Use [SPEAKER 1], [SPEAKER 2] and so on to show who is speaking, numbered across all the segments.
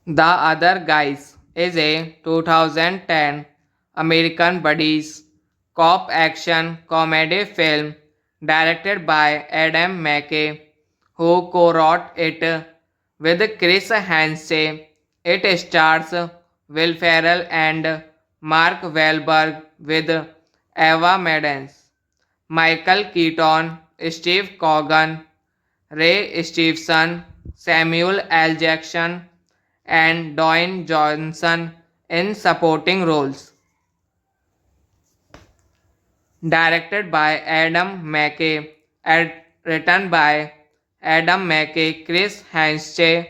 [SPEAKER 1] The Other Guys is a 2010 American buddies cop action comedy film directed by Adam McKay, who co-wrote it with Chris Hansen. It stars Will Ferrell and Mark Wahlberg with Eva Maddens, Michael Keaton, Steve Coogan, Ray Stevenson, Samuel L. Jackson, and Dwayne Johnson in supporting roles. Directed by Adam McKay, written by Adam McKay, Chris Hanche,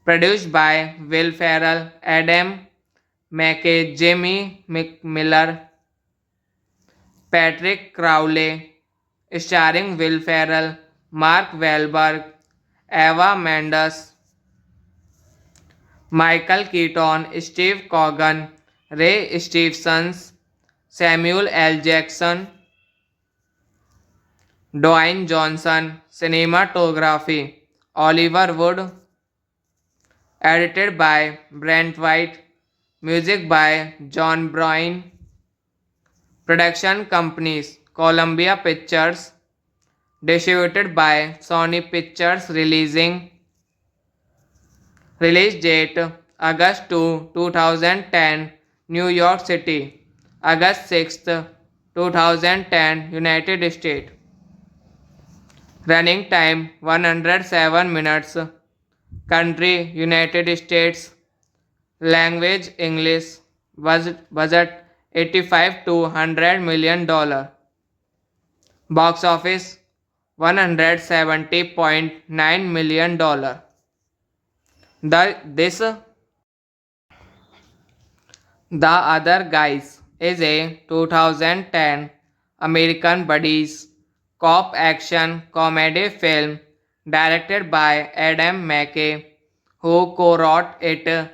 [SPEAKER 1] produced by Will Ferrell, Adam McKay, Jamie McMiller, Patrick Crowley, starring Will Ferrell, Mark Wahlberg, Eva Mendes, Michael Keaton, Steve Coogan, Ray Stevens, Samuel L. Jackson, Dwayne Johnson, cinematography, Oliver Wood, edited by Brent White, music by John Bryan, production companies, Columbia Pictures, distributed by Sony Pictures, release date August 2, 2010, New York City, August 6, 2010, United States. Running time 107 minutes. Country United States. Language English. Budget 85 to $100 million. Box office $170.9 million. This The Other Guys is a 2010 American buddies cop action comedy film directed by Adam McKay, who co-wrote it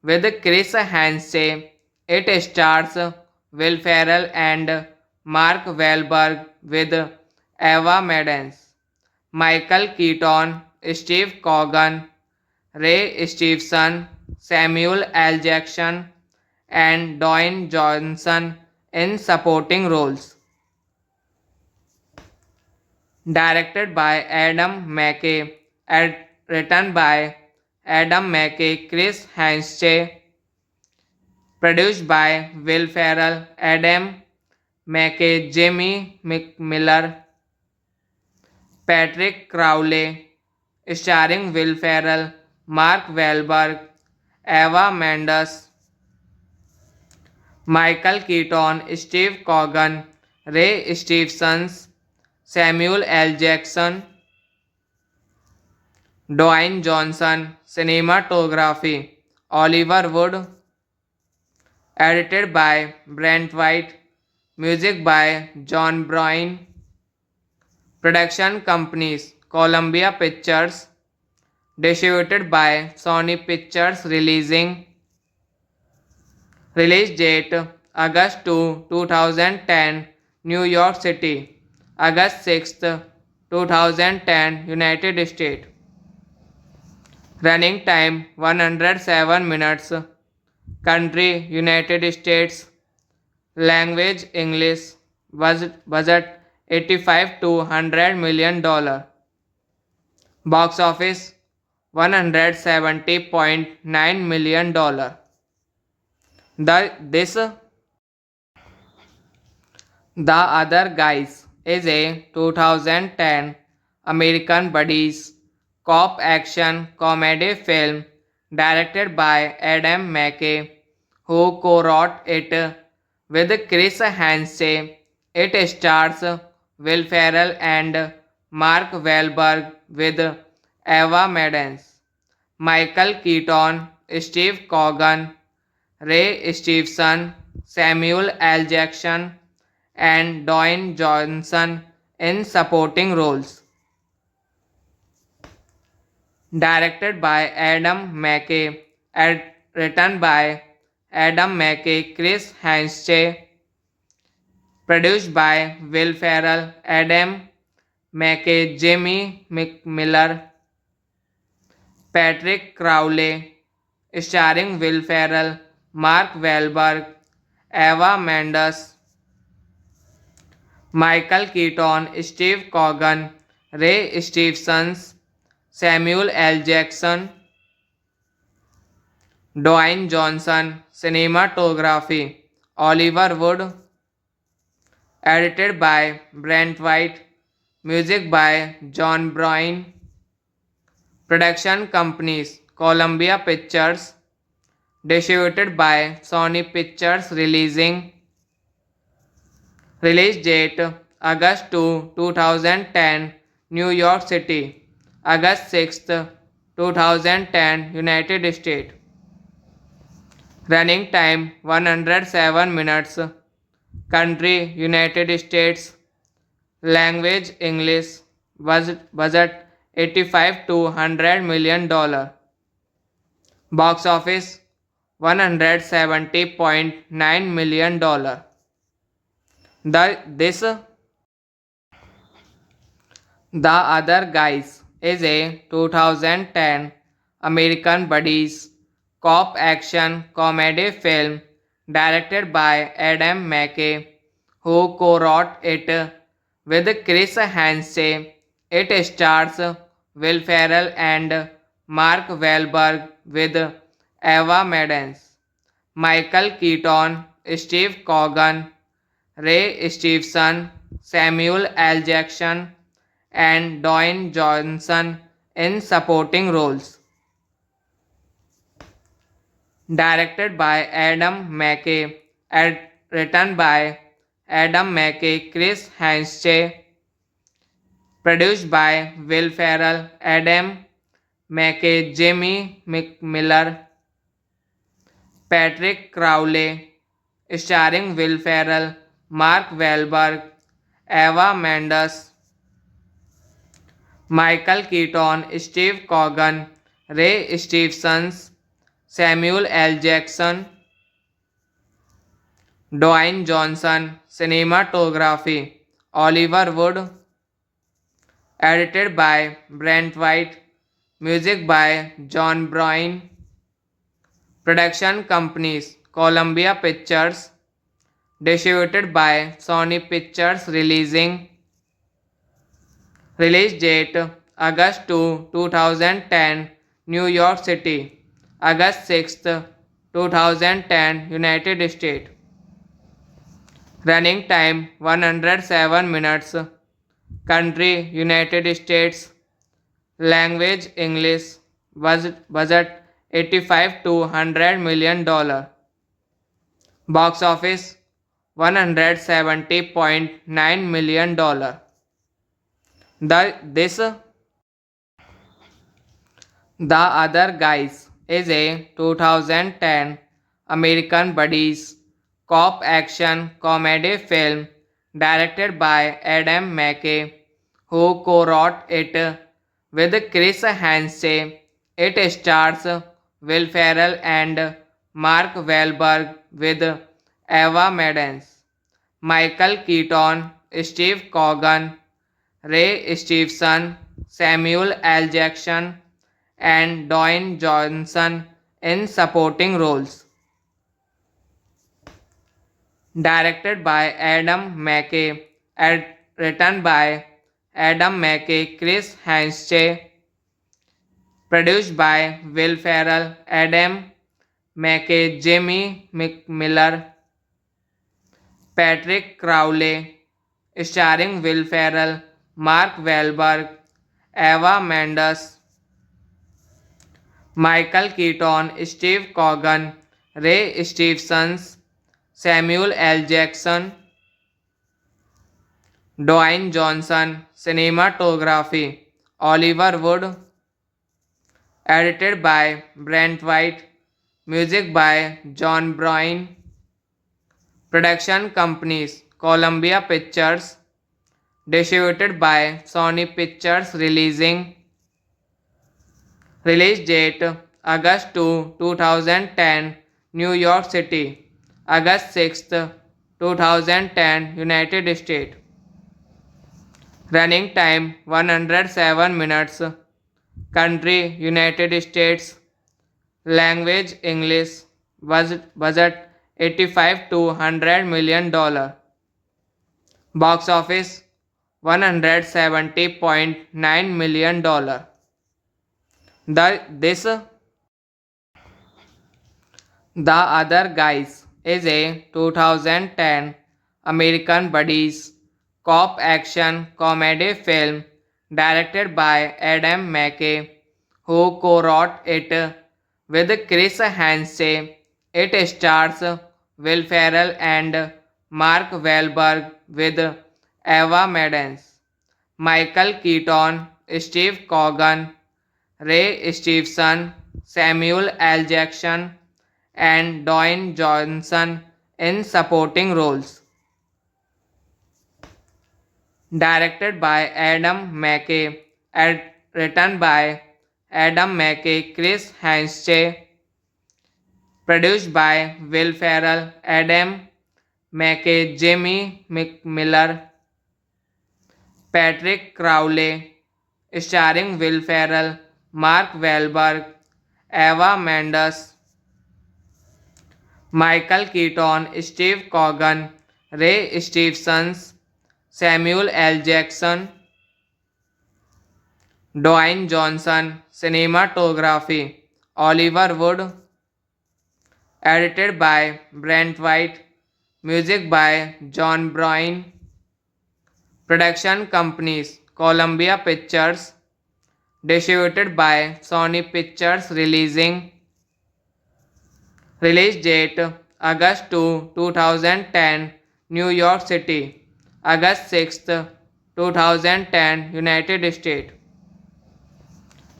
[SPEAKER 1] with Chris Hansen. It stars Will Ferrell and Mark Wahlberg with Eva Maddens, Michael Keaton, Steve Coogan, Ray Stevenson, Samuel L. Jackson, and Dwayne Johnson in supporting roles. Directed by Adam McKay, written by Adam McKay, Chris Hanche, produced by Will Ferrell, Adam McKay, Jamie McMiller, Patrick Crowley, starring Will Ferrell, Mark Wahlberg, Eva Mendes, Michael Keaton, Steve Coogan, Ray Stevens, Samuel L. Jackson, Dwayne Johnson, cinematography, Oliver Wood, edited by Brent White, music by John Bryan, production companies Columbia Pictures, distributed by Sony Pictures release date August 2, 2010, New York City, August 6, 2010, United States. Running time 107 minutes. Country United States. Language English. Budget 85 to $100 million. Box office $170.9 million. This The Other Guys is a 2010 American buddies cop action comedy film directed by Adam McKay, who co-wrote it with Chris Hansen. It stars Will Ferrell and Mark Wahlberg with Eva Mendes, Michael Keaton, Steve Coogan, Ray Stevenson, Samuel L. Jackson, and Dwayne Johnson in supporting roles. Directed by Adam McKay, written by Adam McKay, Chris Hansen, produced by Will Ferrell, Adam McKay, Jimmy McMiller, Patrick Crowley, starring Will Ferrell, Mark Wahlberg, Eva Mendes, Michael Keaton, Steve Coogan, Ray Stevenson, Samuel L. Jackson, Dwayne Johnson, cinematography, Oliver Wood, edited by Brent White, music by John Bryan, production companies Columbia Pictures, distributed by Sony Pictures release date August 2, 2010, New York City, August 6, 2010, United States. Running time 107 minutes. Country United States. Language English. Budget 85 to $100 million. Box office $170.9 million. This The Other Guys is a 2010 American buddies cop action comedy film directed by Adam McKay, who co-wrote it with Chris Hansen. It stars Will Ferrell and Mark Wahlberg with Eva Mendes, Michael Keaton, Steve Coogan, Ray Stevenson, Samuel L. Jackson, and Dwayne Johnson in supporting roles. Directed by Adam McKay, written by Adam McKay, Chris Hansen, produced by Will Ferrell, Adam McKay, Jimmy McMiller, Patrick Crowley, starring Will Ferrell, Mark Wahlberg, Eva Mendes, Michael Keaton, Steve Coogan, Ray Stevenson, Samuel L. Jackson, Dwayne Johnson, cinematography, Oliver Wood, edited by Brent White, music by John Bryan, production companies Columbia Pictures, distributed by Sony Pictures release date August 2, 2010, New York City, August 6, 2010, United States. Running time 107 minutes. Country United States. Language English. Budget 85 to $100 million. Box office $170.9 million. This The Other Guys is a 2010 American Buddies, cop action comedy film directed by Adam McKay, who co-wrote it with Chris Hansen. It stars Will Ferrell and Mark Wahlberg with Eva Mendes, Michael Keaton, Steve Coogan, Ray Stevenson, Samuel L. Jackson, and Dwayne Johnson in supporting roles. Directed by Adam McKay, written by Adam McKay, Chris Hansen, produced by Will Ferrell, Adam McKay, Jimmy McMiller, Patrick Crowley, starring Will Ferrell, Mark Wahlberg, Eva Mendes, Michael Keaton, Steve Coogan, Ray Stevens, Samuel L. Jackson, Dwayne Johnson, cinematography, Oliver Wood, edited by Brent White, music by John Bryan, production companies, Columbia Pictures, distributed by Sony Pictures release date August 2, 2010, New York City, August 6, 2010, United States. Running time 107 minutes. Country United States. Language English. Budget 85 to $100 million. Box office $170.9 million. The Other Guys is a 2010 American Buddies cop action comedy film directed by Adam McKay, who co-wrote it with Chris Hansen. It stars Will Ferrell and Mark Wahlberg with Eva Mendes, Michael Keaton, Steve Coogan, Ray Stevenson, Samuel L. Jackson, and Dwayne Johnson in supporting roles. Directed by Adam McKay, written by Adam McKay, Chris Hansen, produced by Will Ferrell, Adam McKay, Jimmy McMiller, Patrick Crowley, starring Will Ferrell, Mark Wahlberg, Eva Mendes, Michael Keaton, Steve Coogan, Ray Stevens, Samuel L. Jackson, Dwayne Johnson, cinematography, Oliver Wood, edited by Brent White, music by John Bryan, production companies, Columbia Pictures, distributed by Sony Pictures release date August 2, 2010, New York City, August 6, 2010, United States.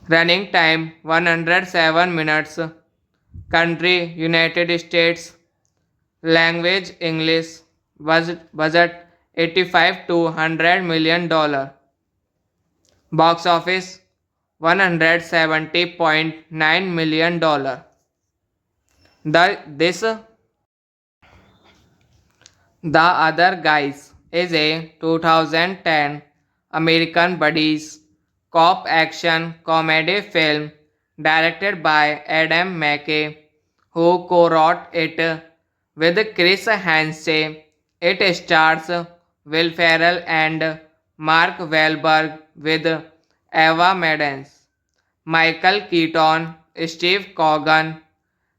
[SPEAKER 1] Running time 107 minutes. Country United States. Language English. Budget 85 to $100 million. Box office $170.9 million. The Other Guys is a 2010 American Buddies cop action comedy film directed by Adam McKay, who co-wrote it with Chris Hansen. It stars Will Ferrell and Mark Wahlberg with Eva Mendes, Michael Keaton, Steve Coogan,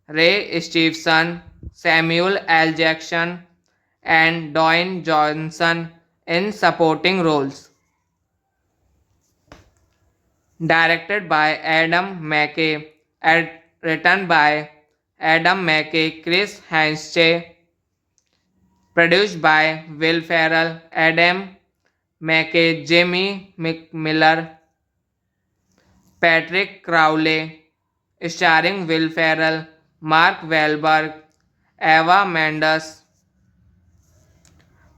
[SPEAKER 1] Ray Stevenson, Samuel L. Jackson, and Dwayne Johnson in supporting roles. Directed by Adam McKay, written by Adam McKay, Chris Hansen, produced by Will Ferrell, Adam McKay, Jimmy McMiller, Patrick Crowley, starring Will Ferrell, Mark Wahlberg, Eva Mendes,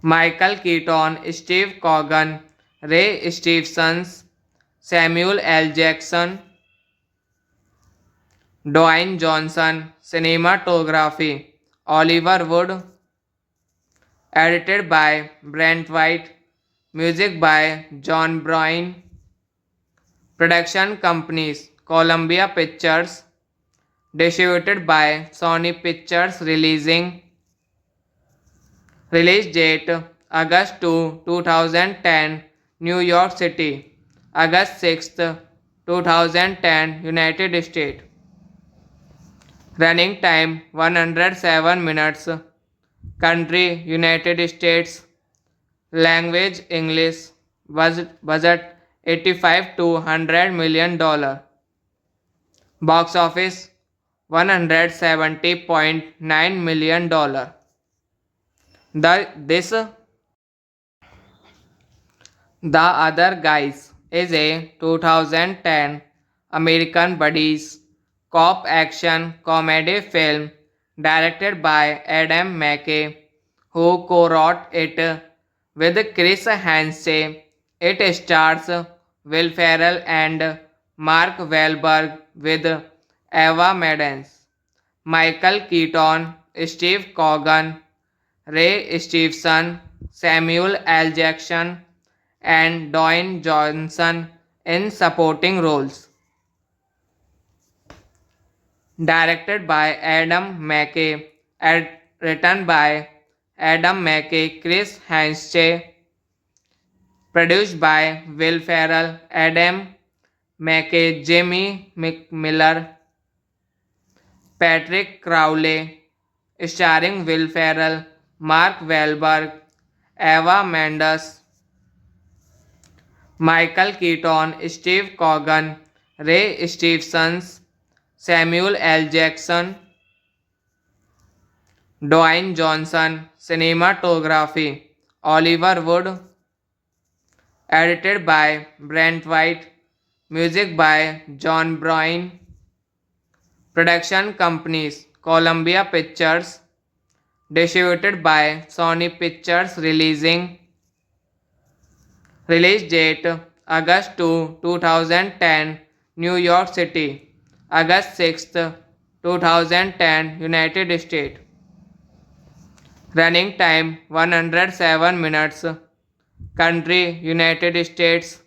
[SPEAKER 1] Michael Keaton, Steve Coogan, Ray Stevens, Samuel L. Jackson, Dwayne Johnson, cinematography, Oliver Wood, edited by Brent White, music by John Bryan, production companies, Columbia Pictures, distributed by Sony Pictures release date August 2, 2010, New York City, August 6, 2010, United States. Running time 107 minutes. Country United States. Language English. Budget 85 to $100 million. Box office $170.9 million. The Other Guys is a 2010 American buddies cop action comedy film directed by Adam McKay, who co-wrote it with Chris Hansen. It stars Will Ferrell and Mark Wahlberg with Eva Mendes, Michael Keaton, Steve Coogan, Ray Stevenson, Samuel L. Jackson, and Dwayne Johnson in supporting roles. Directed by Adam McKay, written by Adam McKay, Chris Hansen, produced by Will Ferrell, Adam McKay, Jimmy McMiller, Patrick Crowley, starring Will Ferrell, Mark Wahlberg, Eva Mendes, Michael Keaton, Steve Coogan, Ray Stevens, Samuel L. Jackson, Dwayne Johnson, cinematography, Oliver Wood, edited by Brent White, music by John Bryan, production companies, Columbia Pictures, distributed by Sony Pictures release date August 2, 2010, New York City, August 6, 2010, United States. Running time 107 minutes. Country United States.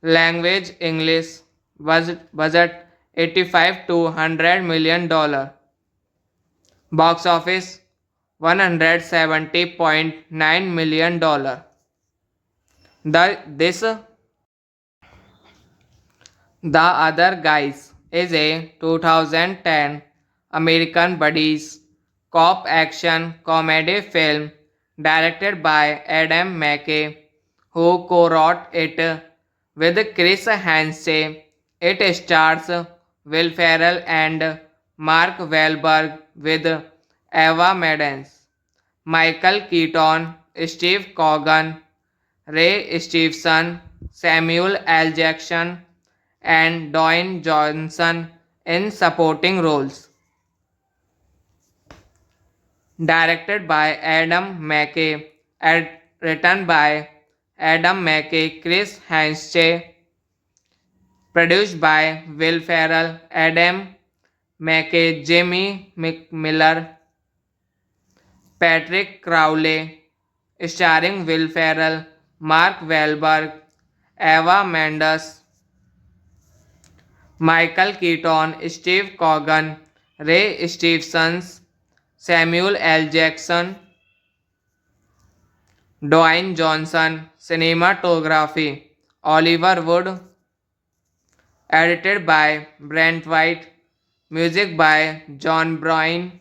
[SPEAKER 1] Language English. Budget 85 to $100 million. Box office $170.9 million. The Other Guys is a 2010 American buddies cop action comedy film directed by Adam McKay, who co-wrote it with Chris Hansen. It stars Will Ferrell and Mark Wahlberg with Eva Mendes, Michael Keaton, Steve Coogan, Ray Stevenson, Samuel L. Jackson, and Dwayne Johnson in supporting roles. Directed by Adam McKay, written by Adam McKay, Chris Hansen, produced by Will Ferrell, Adam McKay, Jimmy McMiller, Patrick Crowley, starring Will Ferrell, Mark Wahlberg, Eva Mendes, Michael Keaton, Steve Coogan, Ray Stevens, Samuel L. Jackson, Dwayne Johnson, cinematography, Oliver Wood, edited by Brent White, music by John Bryan,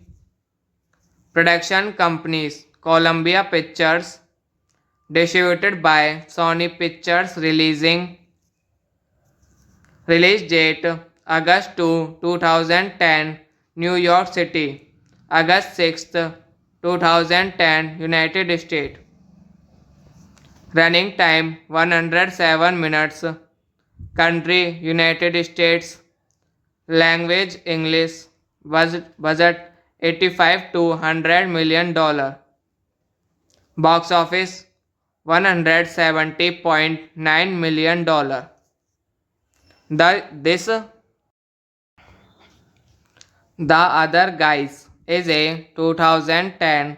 [SPEAKER 1] production companies, Columbia Pictures, distributed by Sony Pictures release date August 2, 2010, New York City, August 6, 2010, United States. Running time 107 minutes. Country United States. Language English. Budget $85 to $100 million. Box office $170.9 million. The Other Guys is a 2010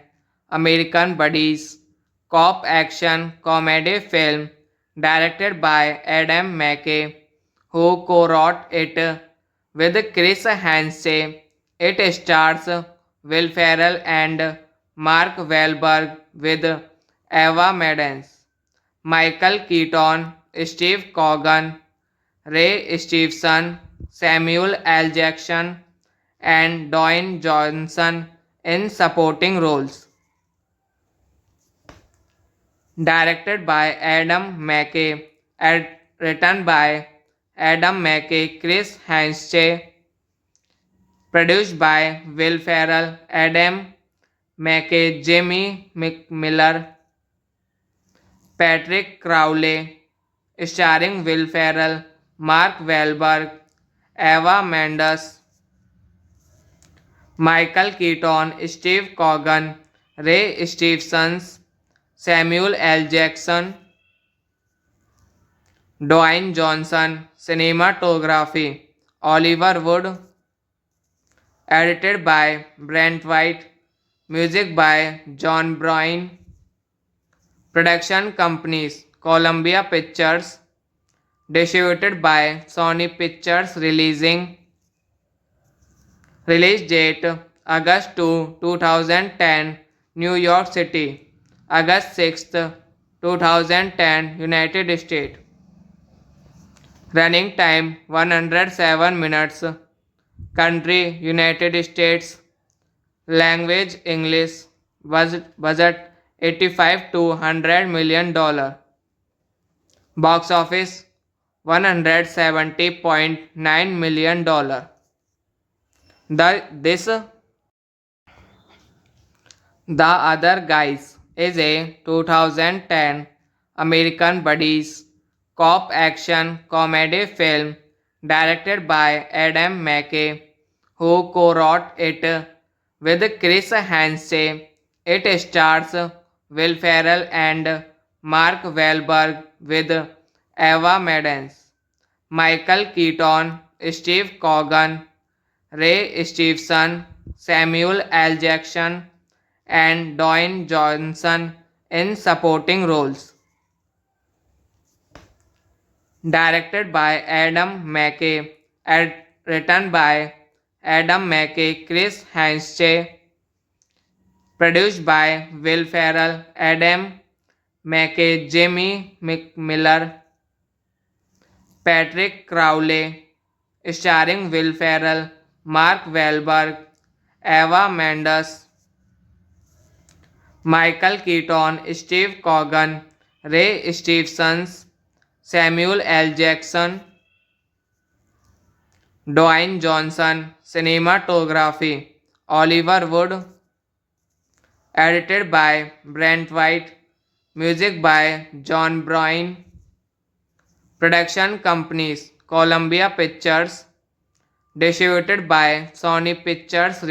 [SPEAKER 1] American buddies cop action comedy film directed by Adam McKay, who co-wrote it with Chris Hansen. It stars Will Ferrell and Mark Wahlberg with Eva Maddens, Michael Keaton, Steve Coogan, Ray Stevenson, Samuel L. Jackson, and Dwayne Johnson in supporting roles. Directed by Adam McKay, written by Adam McKay, Chris Hansen, produced by Will Ferrell, Adam McKay, Jimmy McMiller, Patrick Crowley, starring Will Ferrell, Mark Wahlberg, Eva Mendes, Michael Keaton, Steve Coogan, Ray Stevenson, Samuel L. Jackson, Dwayne Johnson. Cinematography Oliver Wood. Edited by Brent White. Music by John Bryan. Production companies Columbia Pictures. Distributed by Sony Pictures. Release date August 2, 2010, New York City. August 6, 2010, United States. Running time 107 minutes. Country United States. Language English. Budget $85 to $100 million. Box office $170.9 million. The Other Guys is a 2010 American buddies cop action comedy film directed by Adam McKay, who co-wrote it with Chris Hansen. It stars Will Ferrell and Mark Wahlberg with Eva Maddens, Michael Keaton, Steve Coogan, Ray Stevenson, Samuel L. Jackson, and Dwayne Johnson in supporting roles. Directed by Adam McKay, written by Adam McKay, Chris Hansen, produced by Will Ferrell, Adam McKay, Jimmy McMiller, Patrick Crowley, starring Will Ferrell, Mark Wahlberg, Eva Mendes, Michael Keaton, Steve Coogan, Ray Stevenson, Samuel L. Jackson, Dwayne Johnson. Cinematography Oliver Wood. Edited by Brent White. Music by John Bryan. Production companies Columbia Pictures. Distributed by Sony Pictures.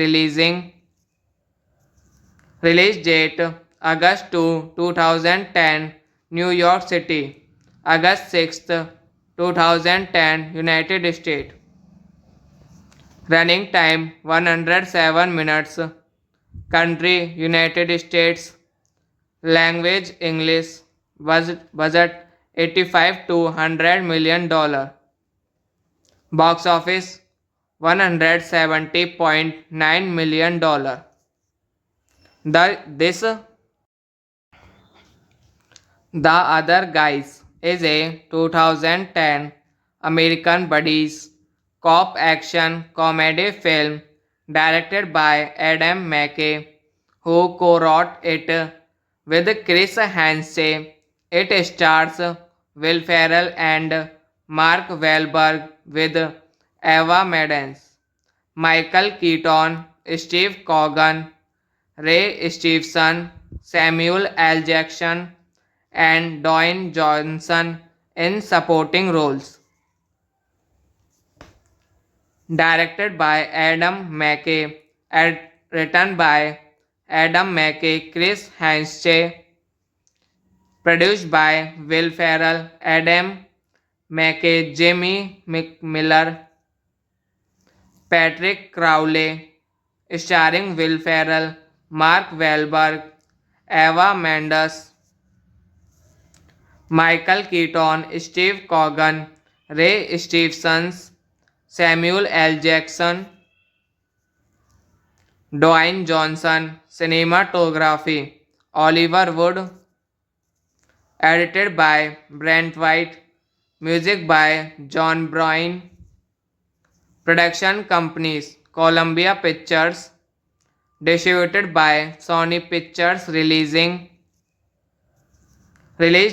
[SPEAKER 1] Release date August 2, 2010, New York City. August 6, 2010, United States. Running time 107 minutes. Country United States. Language English. Budget $85 to $100 million. Box office $170.9 million. The Other Guys is a 2010 American buddies cop action comedy film directed by Adam McKay, who co-wrote it with Chris Hansen. It stars Will Ferrell and Mark Wahlberg with Eva Maddens, Michael Keaton, Steve Coogan, Ray Stevenson, Samuel L. Jackson, and Dwayne Johnson in supporting roles. Directed by Adam McKay, written by Adam McKay, Chris Hanche, produced by Will Ferrell, Adam McKay, Jamie McMiller, Patrick Crowley, starring Will Ferrell, Mark Wahlberg, Eva Mendes, Michael Keaton, Steve Coogan, Ray Stevens, Samuel L. Jackson, Dwayne Johnson, cinematography, Oliver Wood, edited by Brent White, music by John Bryan, production companies, Columbia Pictures, distributed by Sony Pictures release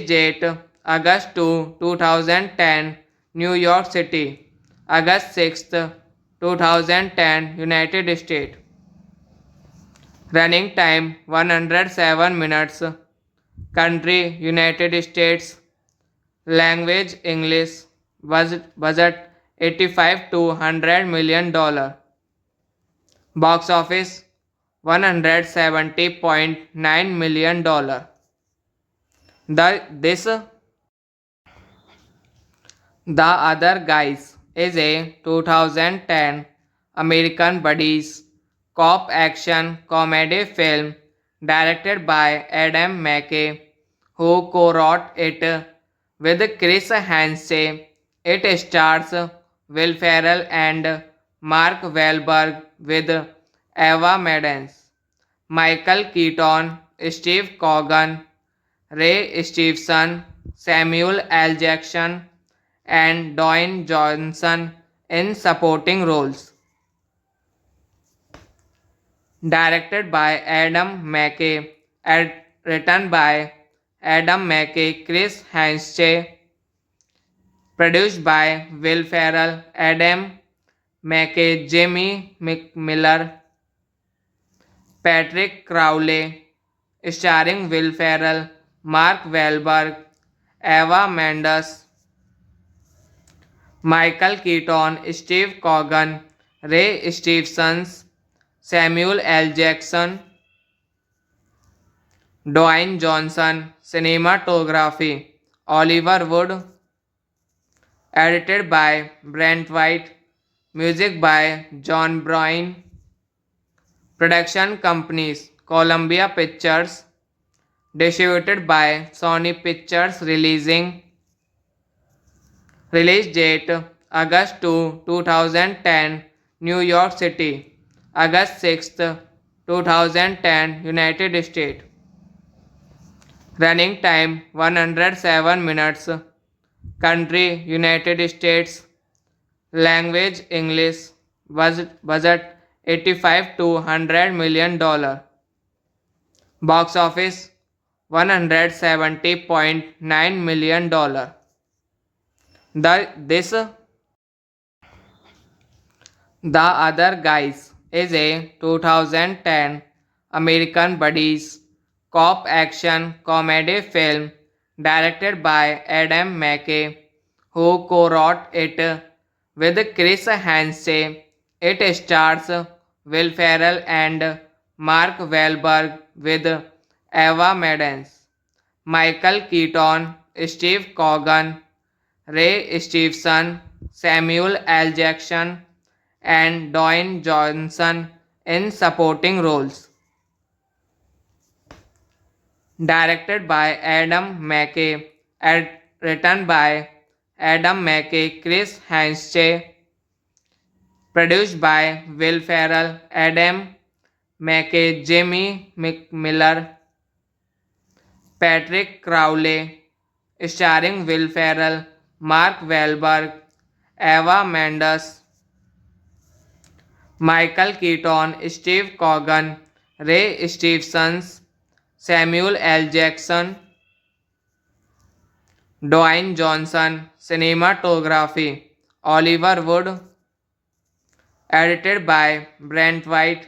[SPEAKER 1] date August 2, 2010, New York City, August 6, 2010, United States. Running time 107 minutes. Country United States. Language English. Budget 85 to $100 million. Box office $170.9 million. This The Other Guys is a 2010 American buddies cop action comedy film directed by Adam McKay, who co-wrote it with Chris Hansen. It stars Will Ferrell and Mark Wahlberg with Eva Mendes, Michael Keaton, Steve Coogan, Ray Stevenson, Samuel L. Jackson, and Dwayne Johnson in supporting roles. Directed by Adam McKay, written by Adam McKay, Chris Hanche, produced by Will Ferrell, Adam McKay, Jamie McMiller, Patrick Crowley, starring Will Ferrell, Mark Wahlberg, Eva Mendes, Michael Keaton, Steve Coogan, Ray Stevens, Samuel L. Jackson, Dwayne Johnson, cinematography, Oliver Wood, edited by Brent White, music by John Bryan, production companies, Columbia Pictures, distributed by Sony Pictures release date August 2, 2010, New York City, August 6, 2010, United States. Running time 107 minutes. Country United States. Language English. Budget 85 to $100 million. Box office $170.9 million. This The Other Guys is a 2010 American buddies cop action comedy film directed by Adam McKay, who co-wrote it with Chris Hansen. It stars Will Ferrell and Mark Wahlberg with Eva Mendes, Michael Keaton, Steve Coogan, Ray Stevenson, Samuel L. Jackson, and Dwayne Johnson in supporting roles. Directed by Adam McKay, written by Adam McKay, Chris Hanche, produced by Will Ferrell, Adam McKay, Jamie McMiller, Patrick Crowley, starring Will Ferrell, Mark Wahlberg, Eva Mendes, Michael Keaton, Steve Coogan, Ray Stevens, Samuel L. Jackson, Dwayne Johnson, cinematography, Oliver Wood, edited by Brent White,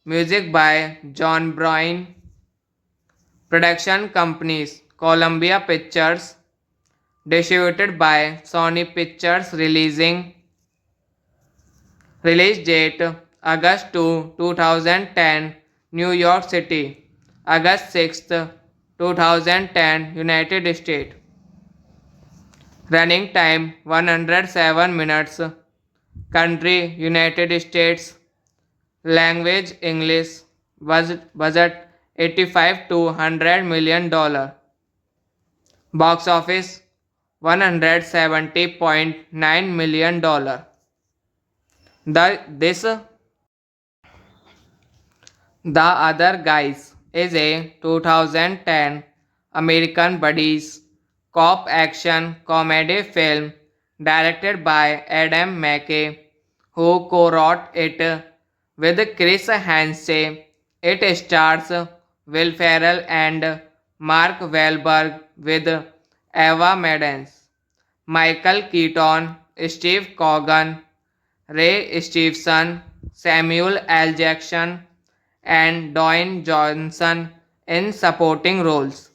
[SPEAKER 1] music by John Bryan, production companies, Columbia Pictures, distributed by Sony Pictures release date August 2, 2010, New York City. August 6th, 2010, United States. Running time 107 minutes. Country United States. Language English. Budget 85 to $100 million. Box office $170.9 million. This The Other Guys is a 2010 American buddies cop action comedy film directed by Adam McKay, who co-wrote it with Chris Hansen. It stars Will Ferrell and Mark Wahlberg with Eva Maddens, Michael Keaton, Steve Coogan, Ray Stevenson, Samuel L. Jackson, and Dwayne Johnson in supporting roles.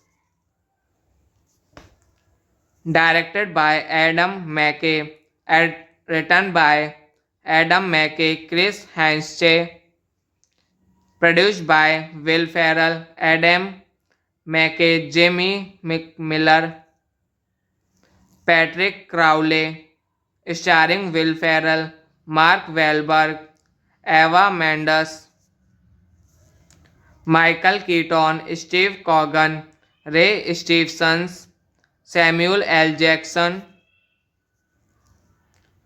[SPEAKER 1] Directed by Adam McKay, written by Adam McKay, Chris Hansen, produced by Will Ferrell, Adam McKay, Jimmy McMiller, Patrick Crowley, starring Will Ferrell, Mark Wahlberg, Eva Mendes, Michael Keaton, Steve Coogan, Ray Stevenson, Samuel L. Jackson,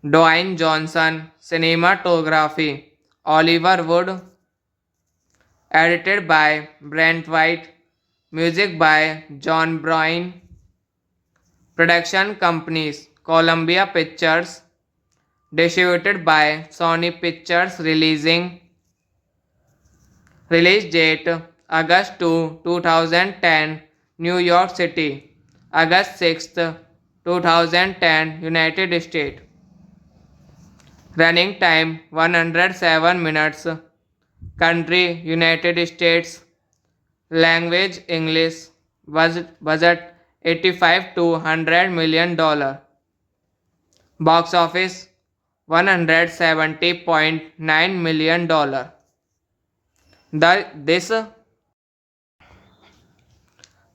[SPEAKER 1] Dwayne Johnson. Cinematography Oliver Wood. Edited by Brent White. Music by John Bryan. Production companies Columbia Pictures. Distributed by Sony Pictures. Release date August 2, 2010, New York City. August 6th, 2010, United States. Running time 107 minutes. Country United States. Language English. Budget 85 to $100 million. Box office $170.9 million.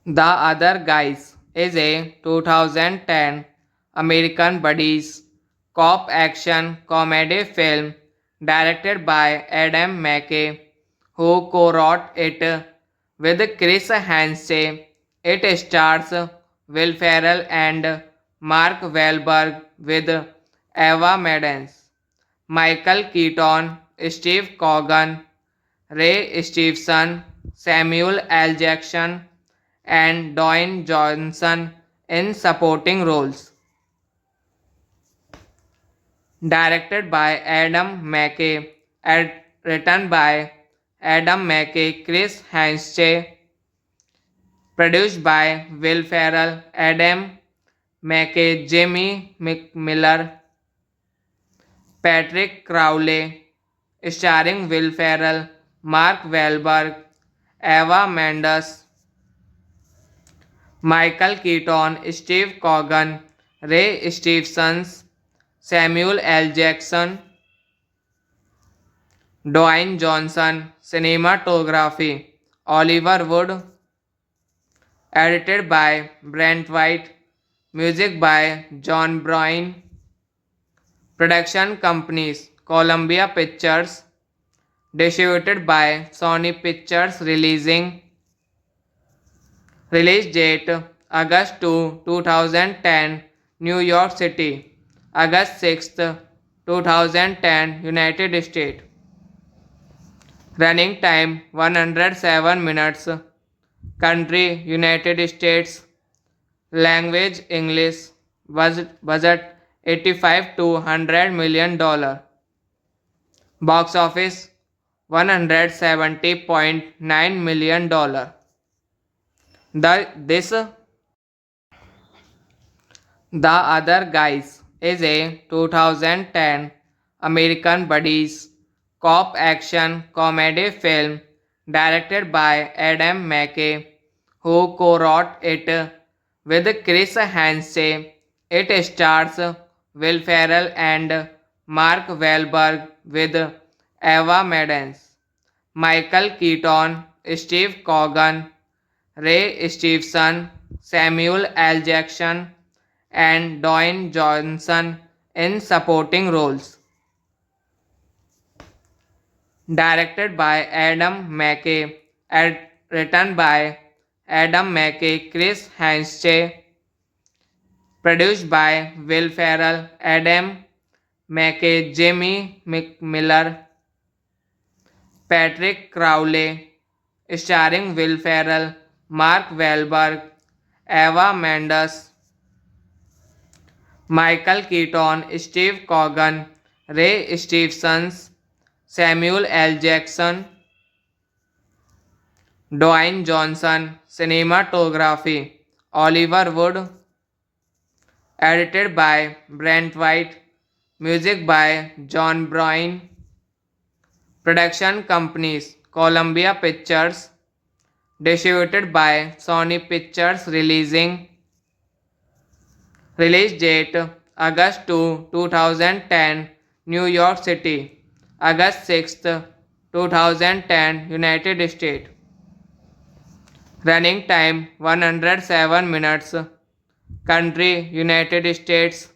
[SPEAKER 1] The Other Guys is a 2010 American buddies cop action comedy film directed by Adam McKay, who co-wrote it with Chris Hansen. It stars Will Ferrell and Mark Wahlberg with Eva Maddens, Michael Keaton, Steve Coogan, Ray Stevenson, Samuel L. Jackson, and Dwayne Johnson in supporting roles. Directed by Adam McKay, written by Adam McKay, Chris Hansen, produced by Will Ferrell, Adam McKay, Jimmy McMiller, Patrick Crowley, starring Will Ferrell, Mark Wahlberg, Eva Mendes, Michael Keaton, Steve Coogan, Ray Stevenson, Samuel L. Jackson, Dwayne Johnson. Cinematography Oliver Wood. Edited by Brent White. Music by John Bryan. Production companies Columbia Pictures. Distributed by Sony Pictures. Release date August 2, 2010, New York City. August 6th, 2010, United States. Running time 107 minutes. Country United States. Language English. Budget 85 to $100 million. Box office $170.9 million. The Other Guys is a 2010 American buddies cop action comedy film directed by Adam McKay, who co-wrote it with Chris Hansen. It stars Will Ferrell and Mark Wahlberg with Eva Mendes, Michael Keaton, Steve Coogan, Ray Stevenson, Samuel L. Jackson, and Dwayne Johnson in supporting roles. Directed by Adam McKay, written by Adam McKay, Chris Hanche, produced by Will Ferrell, Adam McKay, Jimmy McMillan, Patrick Crowley, starring Will Ferrell, Mark Wahlberg, Eva Mendes, Michael Keaton, Steve Coogan, Ray Stevens, Samuel L. Jackson, Dwayne Johnson, cinematography, Oliver Wood, edited by Brent White, music by John Bryan, production companies, Columbia Pictures, distributed by Sony Pictures release date August 2, 2010, New York City, August 6, 2010, United States. Running time 107 minutes. Country United States.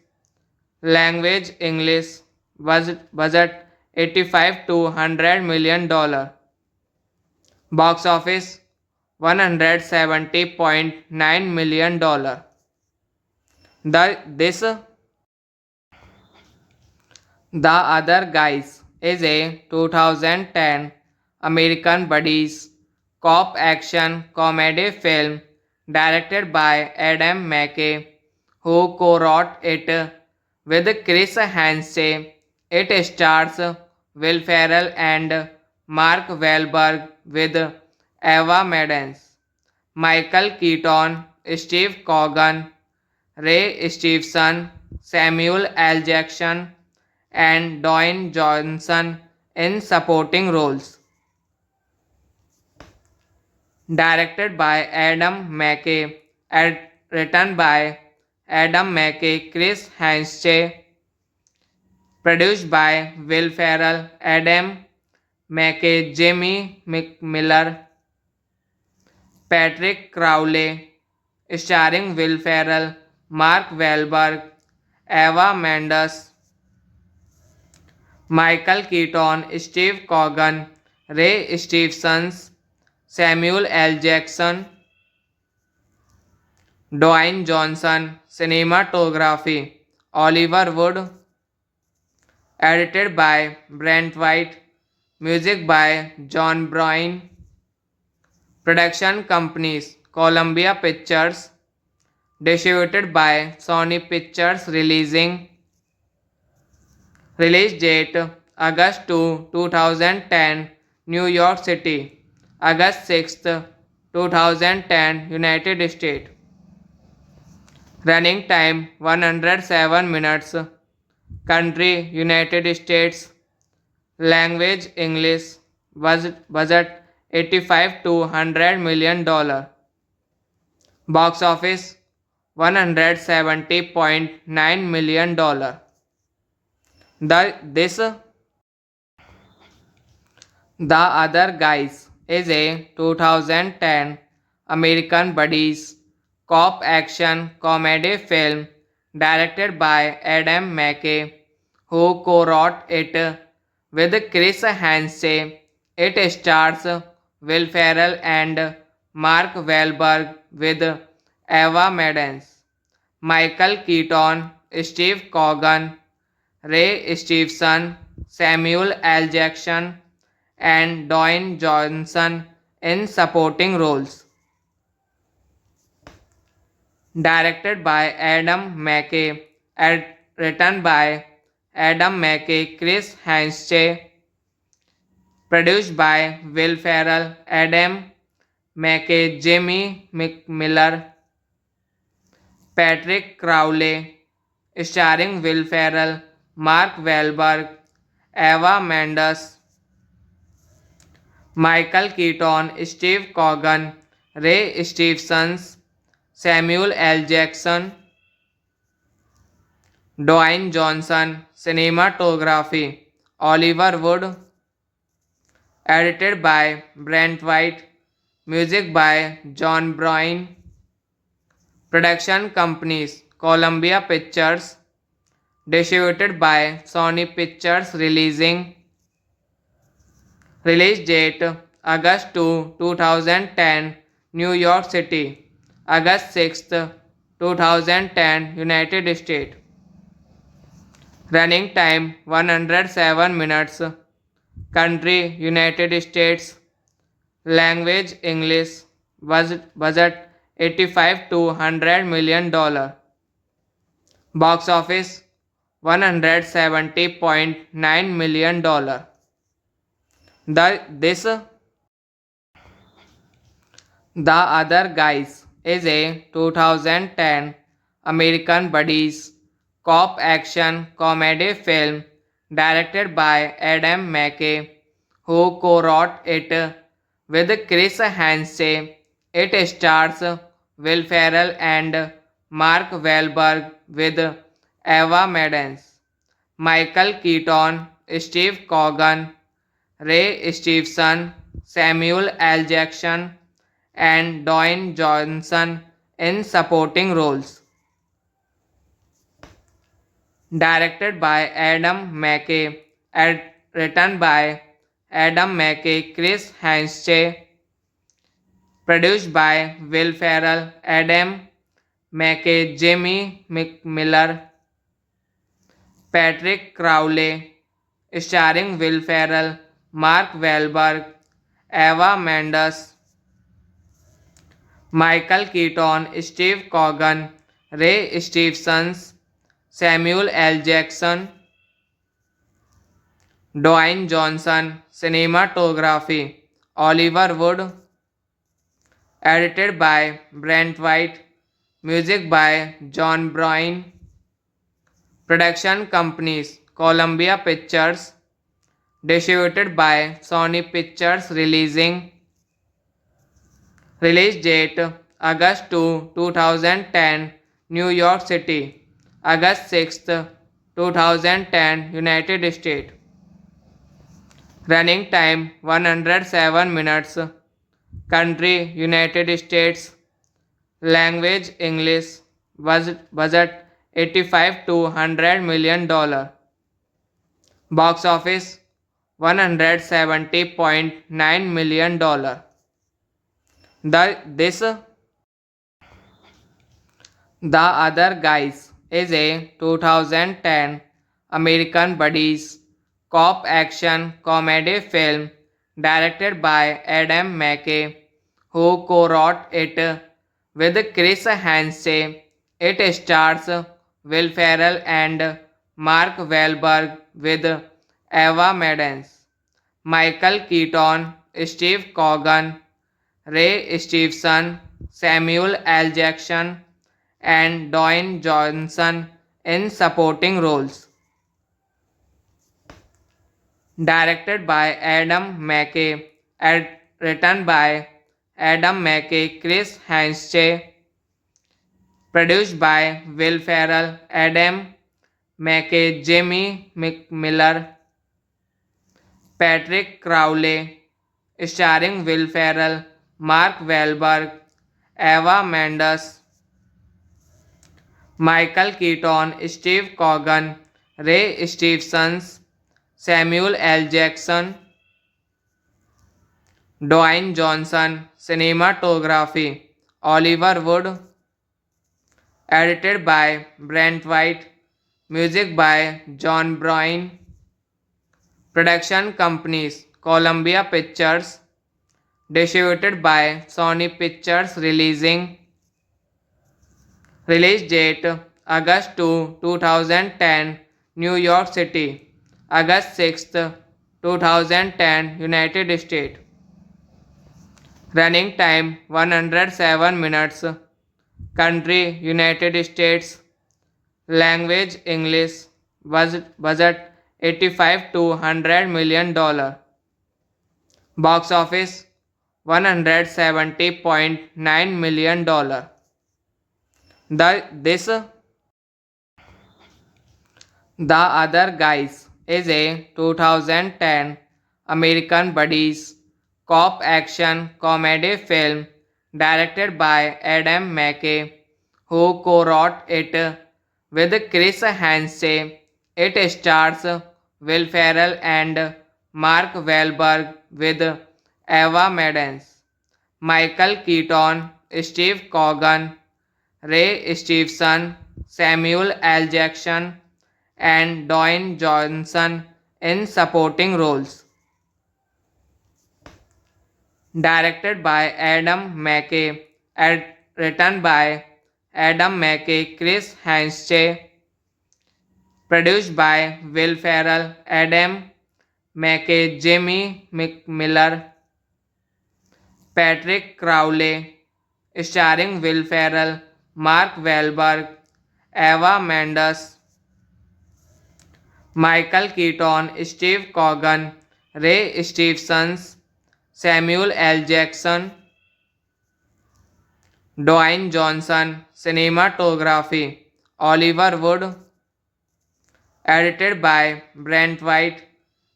[SPEAKER 1] Language English. Budget 85 to $100 million. Box office $170.9 million. This The Other Guys is a 2010 American buddies cop action comedy film directed by Adam McKay, who co-wrote it with Chris Hansen. It stars Will Ferrell and Mark Wahlberg with Eva Mendes, Michael Keaton, Steve Coogan, Ray Stevenson, Samuel L. Jackson, and Dwayne Johnson in supporting roles. Directed by Adam McKay, written by Adam McKay, Chris Hanche, produced by Will Ferrell, Adam McKay, Jimmy McMillan, Patrick Crowley, starring Will Ferrell, Mark Wahlberg, Eva Mendes, Michael Keaton, Steve Coogan, Ray Stevens, Samuel L. Jackson, Dwayne Johnson, cinematography, Oliver Wood, edited by Brent White, music by John Bryan, production companies, Columbia Pictures, distributed by Sony Pictures release date August 2, 2010, New York City, August 6, 2010, United States. Running time 107 minutes. Country United States. Language English. Budget 85 to $100 million. Box office $170.9 million. This The Other Guys is a 2010 American buddies cop action comedy film directed by Adam McKay, who co-wrote it with Chris Hansen. It stars Will Ferrell and Mark Wahlberg with Eva Mendes, Michael Keaton, Steve Coogan, Ray Stevenson, Samuel L. Jackson, and Dwayne Johnson in supporting roles. Directed by Adam McKay, written by Adam McKay, Chris Hanche, produced by Will Ferrell, Adam McKay, Jimmy McMillan, Patrick Crowley, starring Will Ferrell, Mark Wahlberg, Eva Mendes, Michael Keaton, Steve Coogan, Ray Stevens, Samuel L. Jackson, Dwayne Johnson, cinematography, Oliver Wood, edited by Brent White, music by John Bryan, production companies Columbia Pictures, distributed by Sony Pictures release date August 2, 2010, New York City, August 6, 2010, United States. Running time 107 minutes. Country United States. Language English. Budget 85 to $100 million. Box office $170.9 million. This The Other Guys is a 2010 American buddies cop action comedy film directed by Adam McKay, who co-wrote it with Chris Hansen. It stars Will Ferrell and Mark Wahlberg with Eva Maddens, Michael Keaton, Steve Coogan, Ray Stevenson, Samuel L. Jackson, and Dwayne Johnson in supporting roles. Directed by Adam McKay, written by Adam McKay, Chris Hansen, produced by Will Ferrell, Adam McKay, Jimmy McMiller, Patrick Crowley, starring Will Ferrell, Mark Wahlberg, Eva Mendes, Michael Keaton, Steve Coogan, Ray Stevenson, Samuel L. Jackson, Dwayne Johnson, cinematography, Oliver Wood, edited by Brent White, music by John Bryan, production companies Columbia Pictures, distributed by Sony Pictures release date August 2, 2010, New York City, August 6, 2010, United States. Running time 107 minutes. Country United States. Language English. Budget 85 to $100 million. Box office $170.9 million. This The Other Guys is a 2010 American buddies cop action comedy film directed by Adam McKay, who co-wrote it with Chris Hansen. It stars Will Ferrell and Mark Wahlberg with Eva Maddens, Michael Keaton, Steve Coogan, Ray Stevenson, Samuel L. Jackson, and Dwayne Johnson in supporting roles. Directed by Adam McKay, written by Adam McKay, Chris Hansen, produced by Will Ferrell, Adam McKay, Jimmy McMiller, Patrick Crowley, starring Will Ferrell, Mark Wahlberg, Eva Mendes, Michael Keaton, Steve Coogan, Ray Stevenson, Samuel L. Jackson, Dwayne Johnson, cinematography, Oliver Wood, edited by Brent White, music by John Bryan, production companies Columbia Pictures, distributed by Sony Pictures release date August 2, 2010, New York City, August 6, 2010, United States. Running time 107 minutes. Country United States. Language English. Budget 85 to $100 million. Box office $170.9 million. The Other Guys is a 2010 American Buddies, cop action comedy film directed by Adam McKay, who co-wrote it with Chris Hansen. It stars Will Ferrell and Mark Wahlberg with Eva Maddens, Michael Keaton, Steve Coogan, Ray Stevenson, Samuel L. Jackson, and Dwayne Johnson in supporting roles. Directed by Adam McKay, written by Adam McKay, Chris Hanche, produced by Will Ferrell, Adam McKay, Jimmy McMiller, Patrick Crowley, starring Will Ferrell, Mark Wahlberg, Eva Mendes, Michael Keaton, Steve Coogan, Ray Stevens, Samuel L. Jackson, Dwayne Johnson, cinematography, Oliver Wood, edited by Brent White,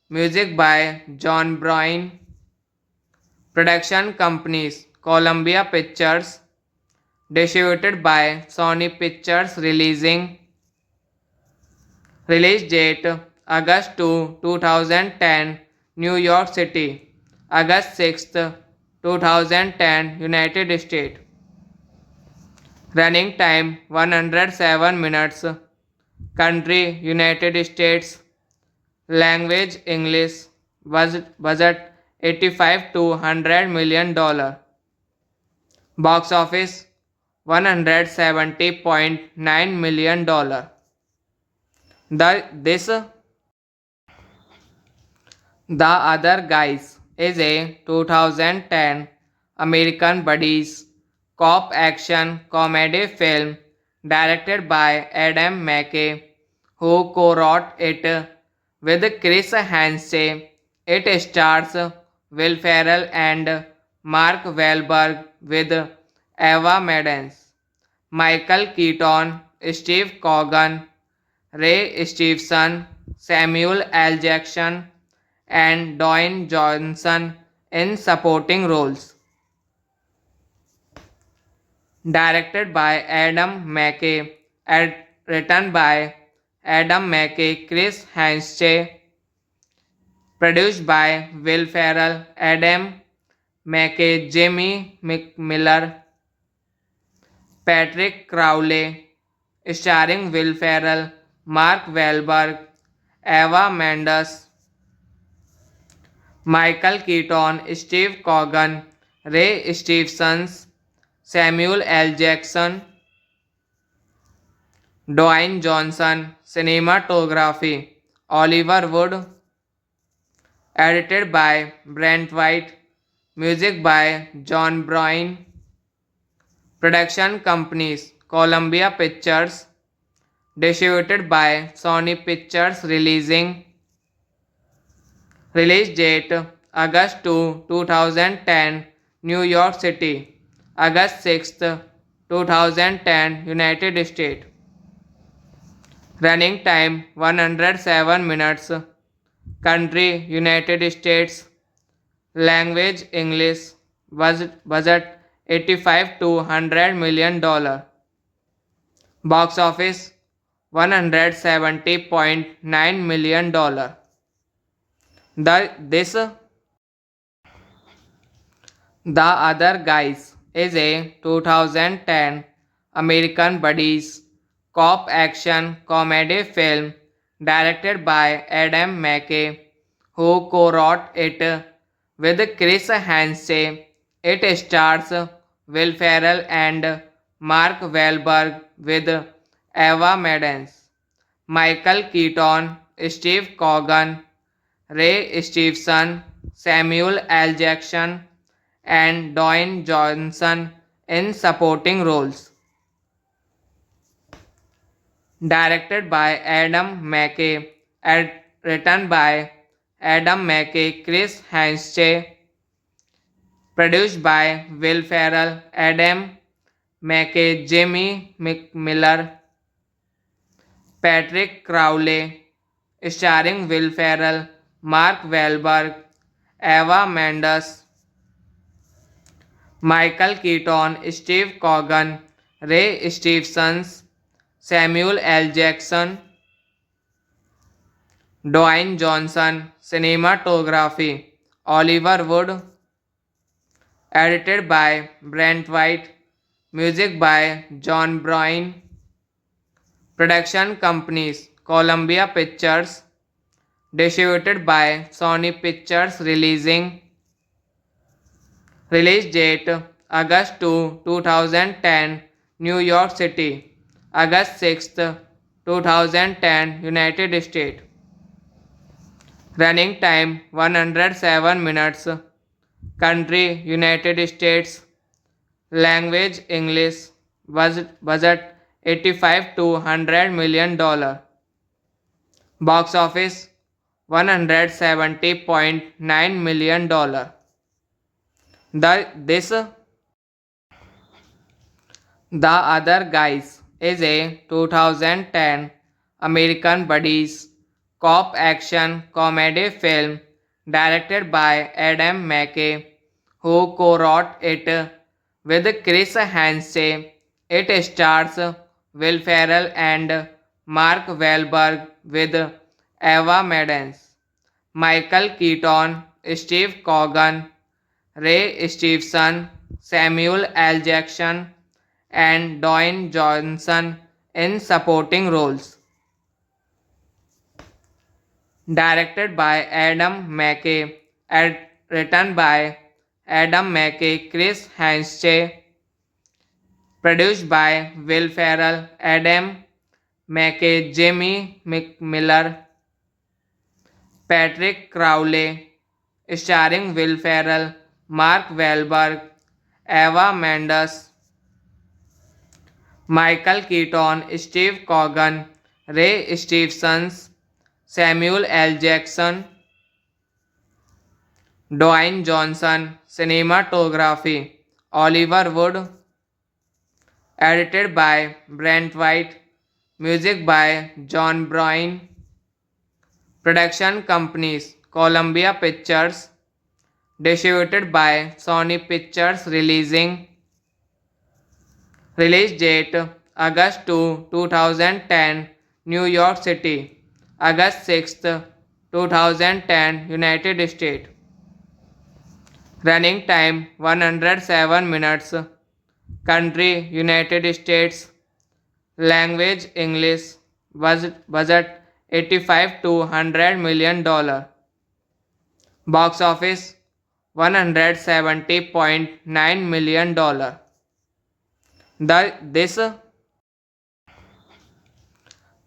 [SPEAKER 1] music by John Bryan, production companies, Columbia Pictures, distributed by Sony Pictures release date August 2, 2010, New York City, August 6th, 2010, United States. Running time 107 minutes. Country United States. Language English. Budget 85 to $100 million. Box office $170.9 million. The Other Guys is a 2010 American Buddies cop action comedy film directed by Adam McKay, who co-wrote it with Chris Hansen. It stars Will Ferrell and Mark Wahlberg with Eva Maddens, Michael Keaton, Steve Coogan, Ray Stevenson, Samuel L. Jackson, and Dwayne Johnson in supporting roles. Directed by Adam McKay, written by Adam McKay, Chris Hanche, produced by Will Ferrell, Adam McKay, Jimmy McMiller, Patrick Crowley, starring Will Ferrell, Mark Wahlberg, Eva Mendes, Michael Keaton, Steve Coogan, Ray Stevens, Samuel L. Jackson, Dwayne Johnson, cinematography, Oliver Wood, edited by Brent White, music by John Bryan, production companies, Columbia Pictures, distributed by Sony Pictures release date August 2, 2010, New York City, August 6th, 2010, United States. Running time 107 minutes. Country United States. Language English. Budget 85 to $100 million. Box office $170.9 million. The Other Guys is a 2010 American Buddies cop action comedy film directed by Adam McKay, who co-wrote it with Chris Hansen. It stars Will Ferrell and Mark Wahlberg with Eva Maddens, Michael Keaton, Steve Coogan, Ray Stevenson, Samuel L. Jackson, and Dwayne Johnson in supporting roles. Directed by Adam McKay, written by Adam McKay, Chris Hanche, produced by Will Ferrell, Adam McKay, Jimmy McMiller, Patrick Crowley, starring Will Ferrell, Mark Wahlberg, Eva Mendes, Michael Keaton, Steve Coogan, Ray Stevens, Samuel L. Jackson, Dwayne Johnson, cinematography, Oliver Wood, edited by Brent White, music by John Bryan, production companies, Columbia Pictures, distributed by Sony Pictures release date August 2, 2010, New York City, August 6, 2010, United States. Running time 107 minutes. Country United States. Language English. Budget 85 to $100 million. Box office $170.9 million. This The Other Guys is a 2010 American buddies cop action comedy film directed by Adam McKay, who co-wrote it with Chris Hansen. It stars Will Ferrell and Mark Wahlberg with Eva Mendes, Michael Keaton, Steve Coogan, Ray Stevenson, Samuel L. Jackson, and Dwayne Johnson in supporting roles. Directed by Adam McKay, written by Adam McKay, Chris Hansen, produced by Will Ferrell, Adam McKay, Jimmy McMiller, Patrick Crowley, starring Will Ferrell, Mark Wahlberg, Eva Mendes, Michael Keaton, Steve Coogan, Ray Stevens, Samuel L. Jackson, Dwayne Johnson, cinematography, Oliver Wood, edited by Brent White, music by John Bryan, production companies, Columbia Pictures, distributed by Sony Pictures release date August 2, 2010, New York City, August 6, 2010, United States. Running time 107 minutes. Country United States. Language English. Budget 85 to $100 million. Box office $170.9 million. This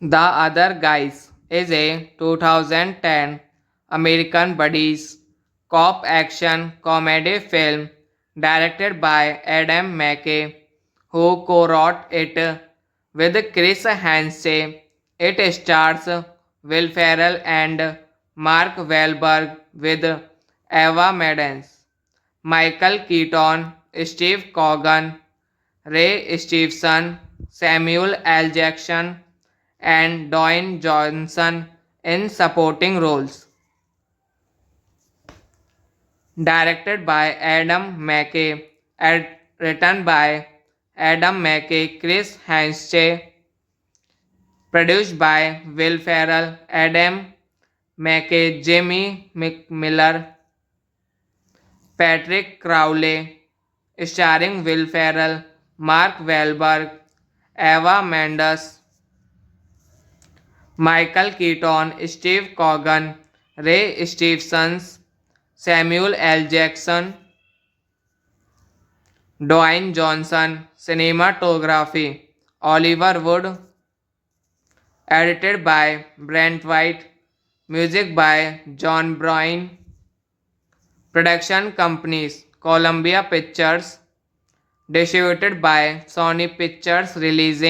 [SPEAKER 1] The Other Guys is a 2010 American buddies cop action comedy film directed by Adam McKay, who co-wrote it with Chris Hansen. It stars Will Ferrell and Mark Wahlberg with Eva Mendes, Michael Keaton, Steve Coogan, Ray Stevenson, Samuel L. Jackson, and Dwayne Johnson in supporting roles. Directed by Adam McKay, written by Adam McKay, Chris Hansen, produced by Will Ferrell, Adam McKay, Jimmy McMiller, Patrick Crowley, starring Will Ferrell, Mark Wahlberg, Eva Mendes, Michael Keaton, Steve Coogan, Ray Stevens, Samuel L. Jackson, Dwayne Johnson, cinematography, Oliver Wood, edited by Brent White, music by John Bryan, production companies, Columbia Pictures, distributed by Sony Pictures release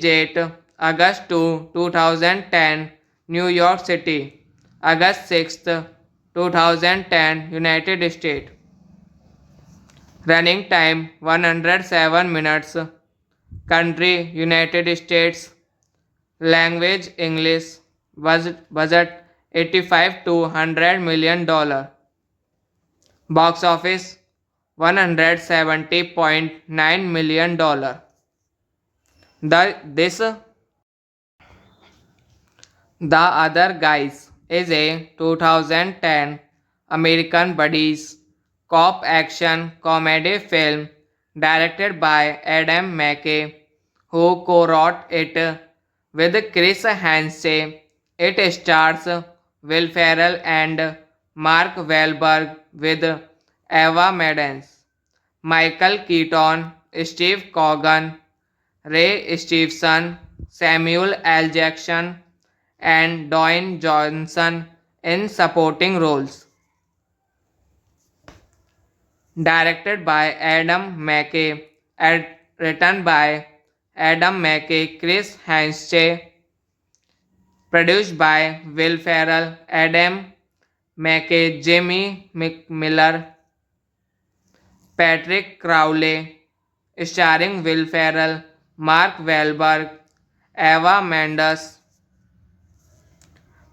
[SPEAKER 1] date August 2, 2010, New York City, August 6, 2010, United States. Running time 107 minutes. Country United States. Language English. Budget $85 to $100 million. Box office $170.9 million. This The Other Guys is a 2010 American buddies cop action comedy film directed by Adam McKay, who co-wrote it with Chris Hansen. It stars Will Ferrell and Mark Wahlberg with Eva Maddens, Michael Keaton, Steve Coogan, Ray Stevenson, Samuel L. Jackson, and Dwayne Johnson in supporting roles. Directed by Adam McKay, written by Adam McKay, Chris Hansen, produced by Will Ferrell, Adam McKay, Jimmy McMiller, Patrick Crowley, starring Will Ferrell, Mark Wahlberg, Eva Mendes,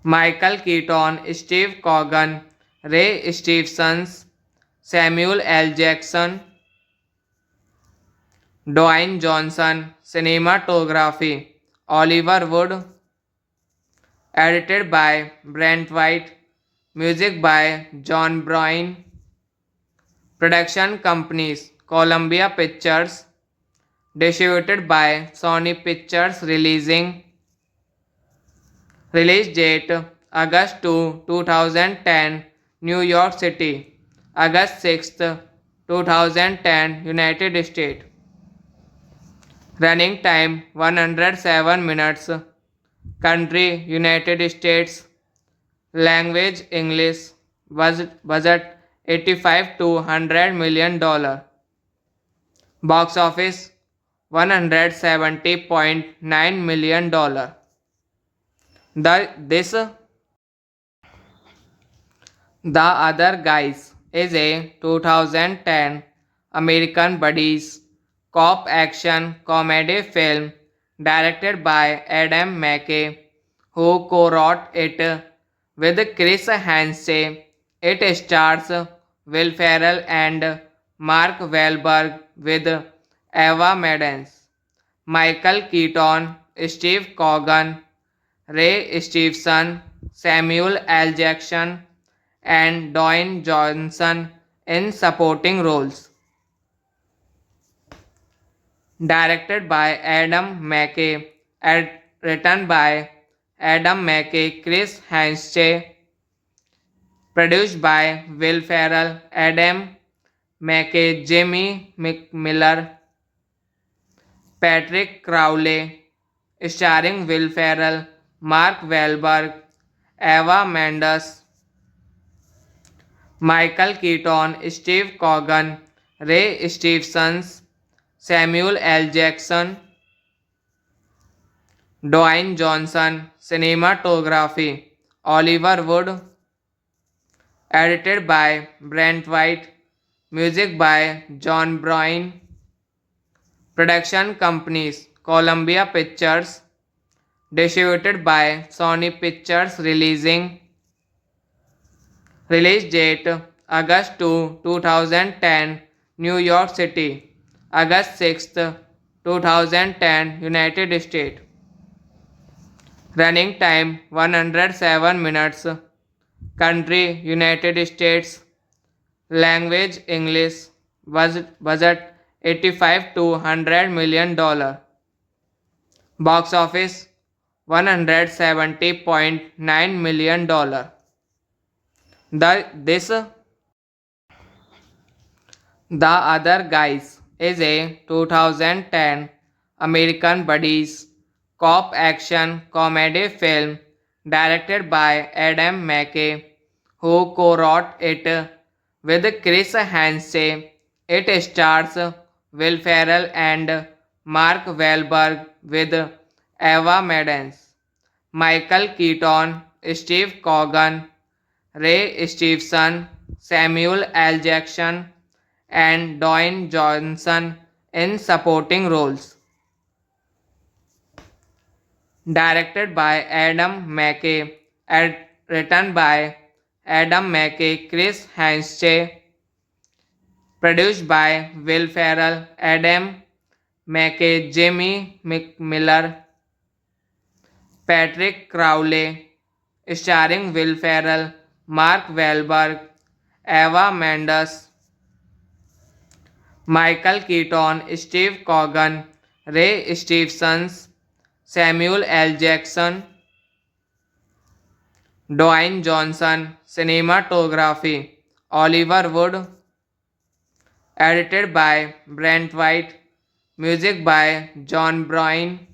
[SPEAKER 1] Michael Keaton, Steve Coogan, Ray Stevens, Samuel L. Jackson, Dwayne Johnson. Cinematography Oliver Wood. Edited by Brent White. Music by John Bryan. Production companies Columbia Pictures. Distributed by Sony Pictures. Release date August 2, 2010, New York City. August 6, 2010, United States. Running time 107 minutes. Country United States. Language English. Budget $85 to $100 million. Box office $170.9 million. The Other Guys is a 2010 American buddies cop action comedy film directed by Adam McKay, who co-wrote it with Chris Hansen. It stars Will Ferrell and Mark Wahlberg with Eva Maddens, Michael Keaton, Steve Coogan, Ray Stevenson, Samuel L. Jackson, and Dwayne Johnson in supporting roles. Directed by Adam McKay, written by Adam McKay, Chris Hansen, produced by Will Ferrell, Adam McKay, Jimmy McMiller, Patrick Crowley, starring Will Ferrell, Mark Wahlberg, Eva Mendes, Michael Keaton, Steve Coogan, Ray Stevens, Samuel L. Jackson, Dwayne Johnson. Cinematography Oliver Wood. Edited by Brent White. Music by John Bryan. Production companies Columbia Pictures. Distributed by Sony Pictures. Release date August 2, 2010, New York City. August 6, 2010, United States. Running time 107 minutes. Country United States. Language English. Budget $85 to $100 million. Box office $170.9 million. The Other Guys is a 2010 American buddies cop action comedy film directed by Adam McKay, who co-wrote it with Chris Hansen. It stars Will Ferrell and Mark Wahlberg with Eva Maddens, Michael Keaton, Steve Coogan, Ray Stevenson, Samuel L. Jackson, and Dwayne Johnson in supporting roles. Directed by Adam McKay, written by Adam McKay, Chris Hanche, produced by Will Ferrell, Adam McKay, Jamie McMillan, Patrick Crowley, starring Will Ferrell, Mark Wahlberg, Eva Mendes, Michael Keaton, Steve Coogan, Ray Stevens, Samuel L. Jackson, Dwayne Johnson, cinematography, Oliver Wood, edited by Brent White, music by John Bryan,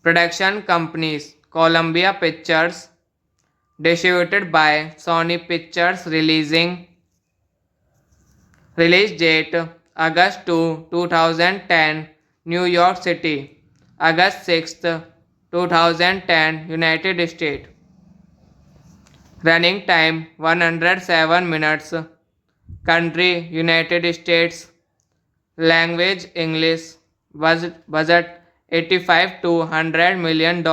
[SPEAKER 1] production companies, Columbia Pictures, distributed by Sony Pictures release date August 2, 2010, New York City, August 6, 2010, United States. Running time 107 minutes. Country United States. Language English. Budget 85 to $100 million.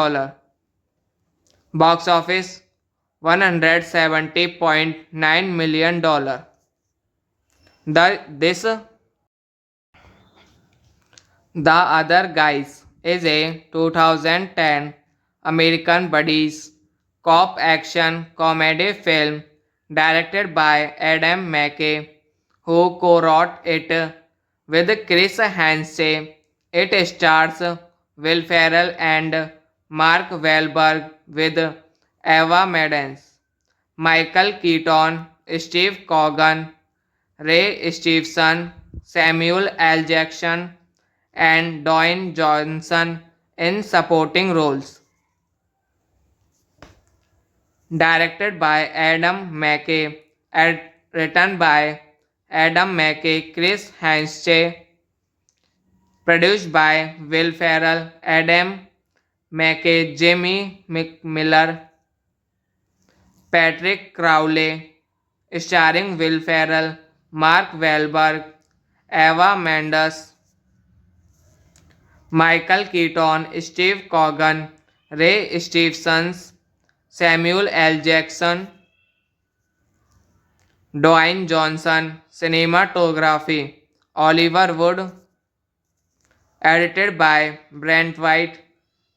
[SPEAKER 1] Box office $170.9 million. This The Other Guys is a 2010 American buddies cop action comedy film directed by Adam McKay, who co-wrote it with Chris Hansen. It stars Will Ferrell and Mark Wahlberg with Eva Mendes, Michael Keaton, Steve Coogan, Ray Stevenson, Samuel L. Jackson, and Dwayne Johnson in supporting roles. Directed by Adam McKay, written by Adam McKay, Chris Hanche, produced by Will Ferrell, Adam McKay, Jamie McMillan, Patrick Crowley, starring Will Ferrell, Mark Wahlberg, Eva Mendes, Michael Keaton, Steve Coogan, Ray Stevens, Samuel L. Jackson, Dwayne Johnson, cinematography, Oliver Wood, edited by Brent White,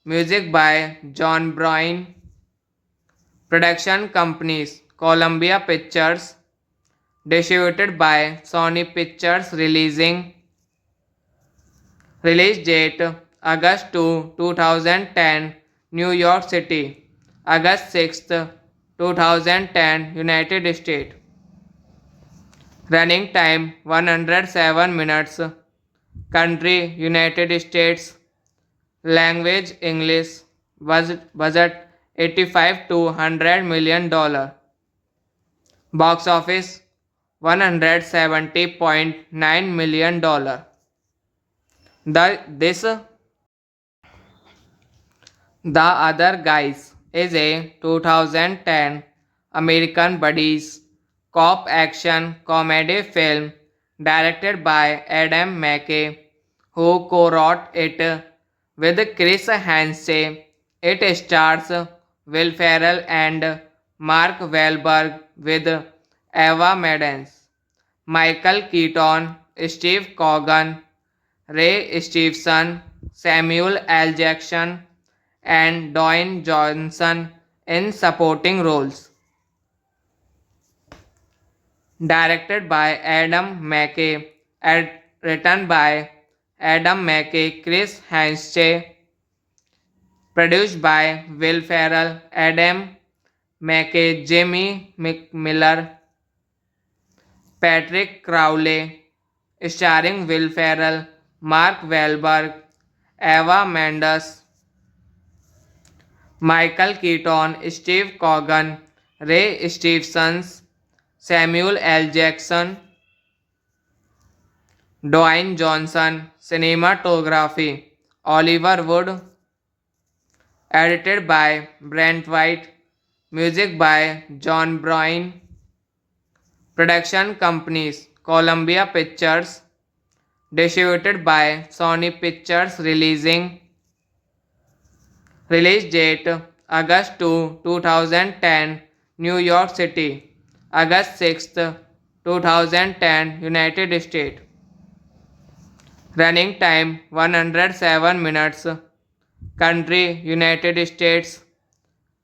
[SPEAKER 1] music by John Bryan, production companies, Columbia Pictures, distributed by Sony Pictures release date August 2, 2010, New York City, August 6, 2010, United States. Running time 107 minutes. Country United States. Language English. Budget 85 to $100 million. Box office $170.9 million. This The Other Guys is a 2010 American buddies cop action comedy film directed by Adam McKay, who co-wrote it with Chris Hansen. It stars Will Ferrell and Mark Wahlberg with Eva Mendes, Michael Keaton, Steve Coogan, Ray Stevenson, Samuel L. Jackson, and Dwayne Johnson in supporting roles. Directed by Adam McKay, written by Adam McKay, Chris Hanche, produced by Will Ferrell, Adam McKay, Jamie McMillan, Patrick Crowley, starring Will Ferrell, Mark Wahlberg, Eva Mendes, Michael Keaton, Steve Coogan, Ray Stevens, Samuel L. Jackson, Dwayne Johnson, cinematography, Oliver Wood, edited by Brent White, music by John Bryan, production companies, Columbia Pictures, distributed by Sony Pictures release date August 2, 2010, New York City. August 6th, 2010, United States. Running time 107 minutes. Country United States.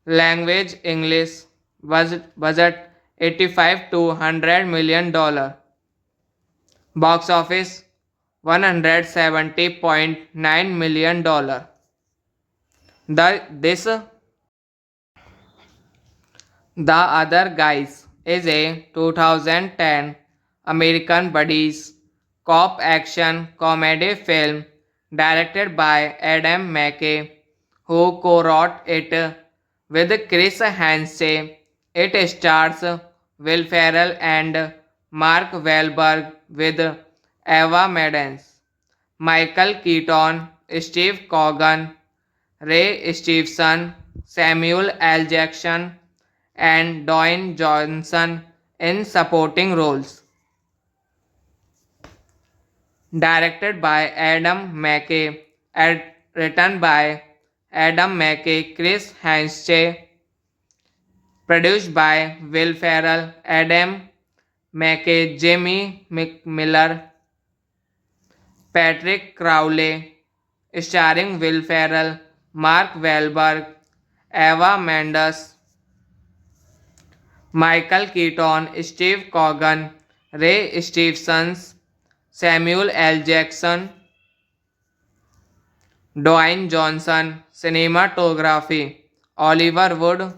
[SPEAKER 1] Language English. Budget 85 to $100 million. Box office $170.9 million. This The Other Guys is a 2010 American buddies cop action comedy film directed by Adam McKay, who co-wrote it with Chris Hansen. It stars Will Ferrell and Mark Wahlberg with Eva Maddens, Michael Keaton, Steve Coogan, Ray Stevenson, Samuel L. Jackson, and Dwayne Johnson in supporting roles. Directed by Adam McKay, written by Adam McKay, Chris Hansen, produced by Will Ferrell, Adam McKay, Jamie McMiller, Patrick Crowley, starring Will Ferrell, Mark Wahlberg, Eva Mendes, Michael Keaton, Steve Coogan, Ray Stevenson, Samuel L. Jackson, Dwayne Johnson. Cinematography Oliver Wood.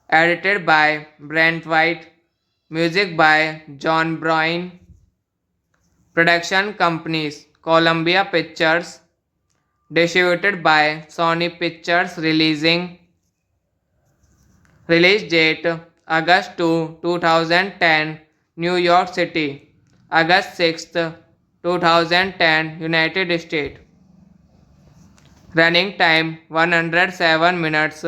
[SPEAKER 1] Edited by Brent White. Music by John Bryan. Production companies Columbia Pictures. Distributed by Sony Pictures. Release date August 2, 2010, New York City. August 6th, 2010, United States. Running time 107 minutes.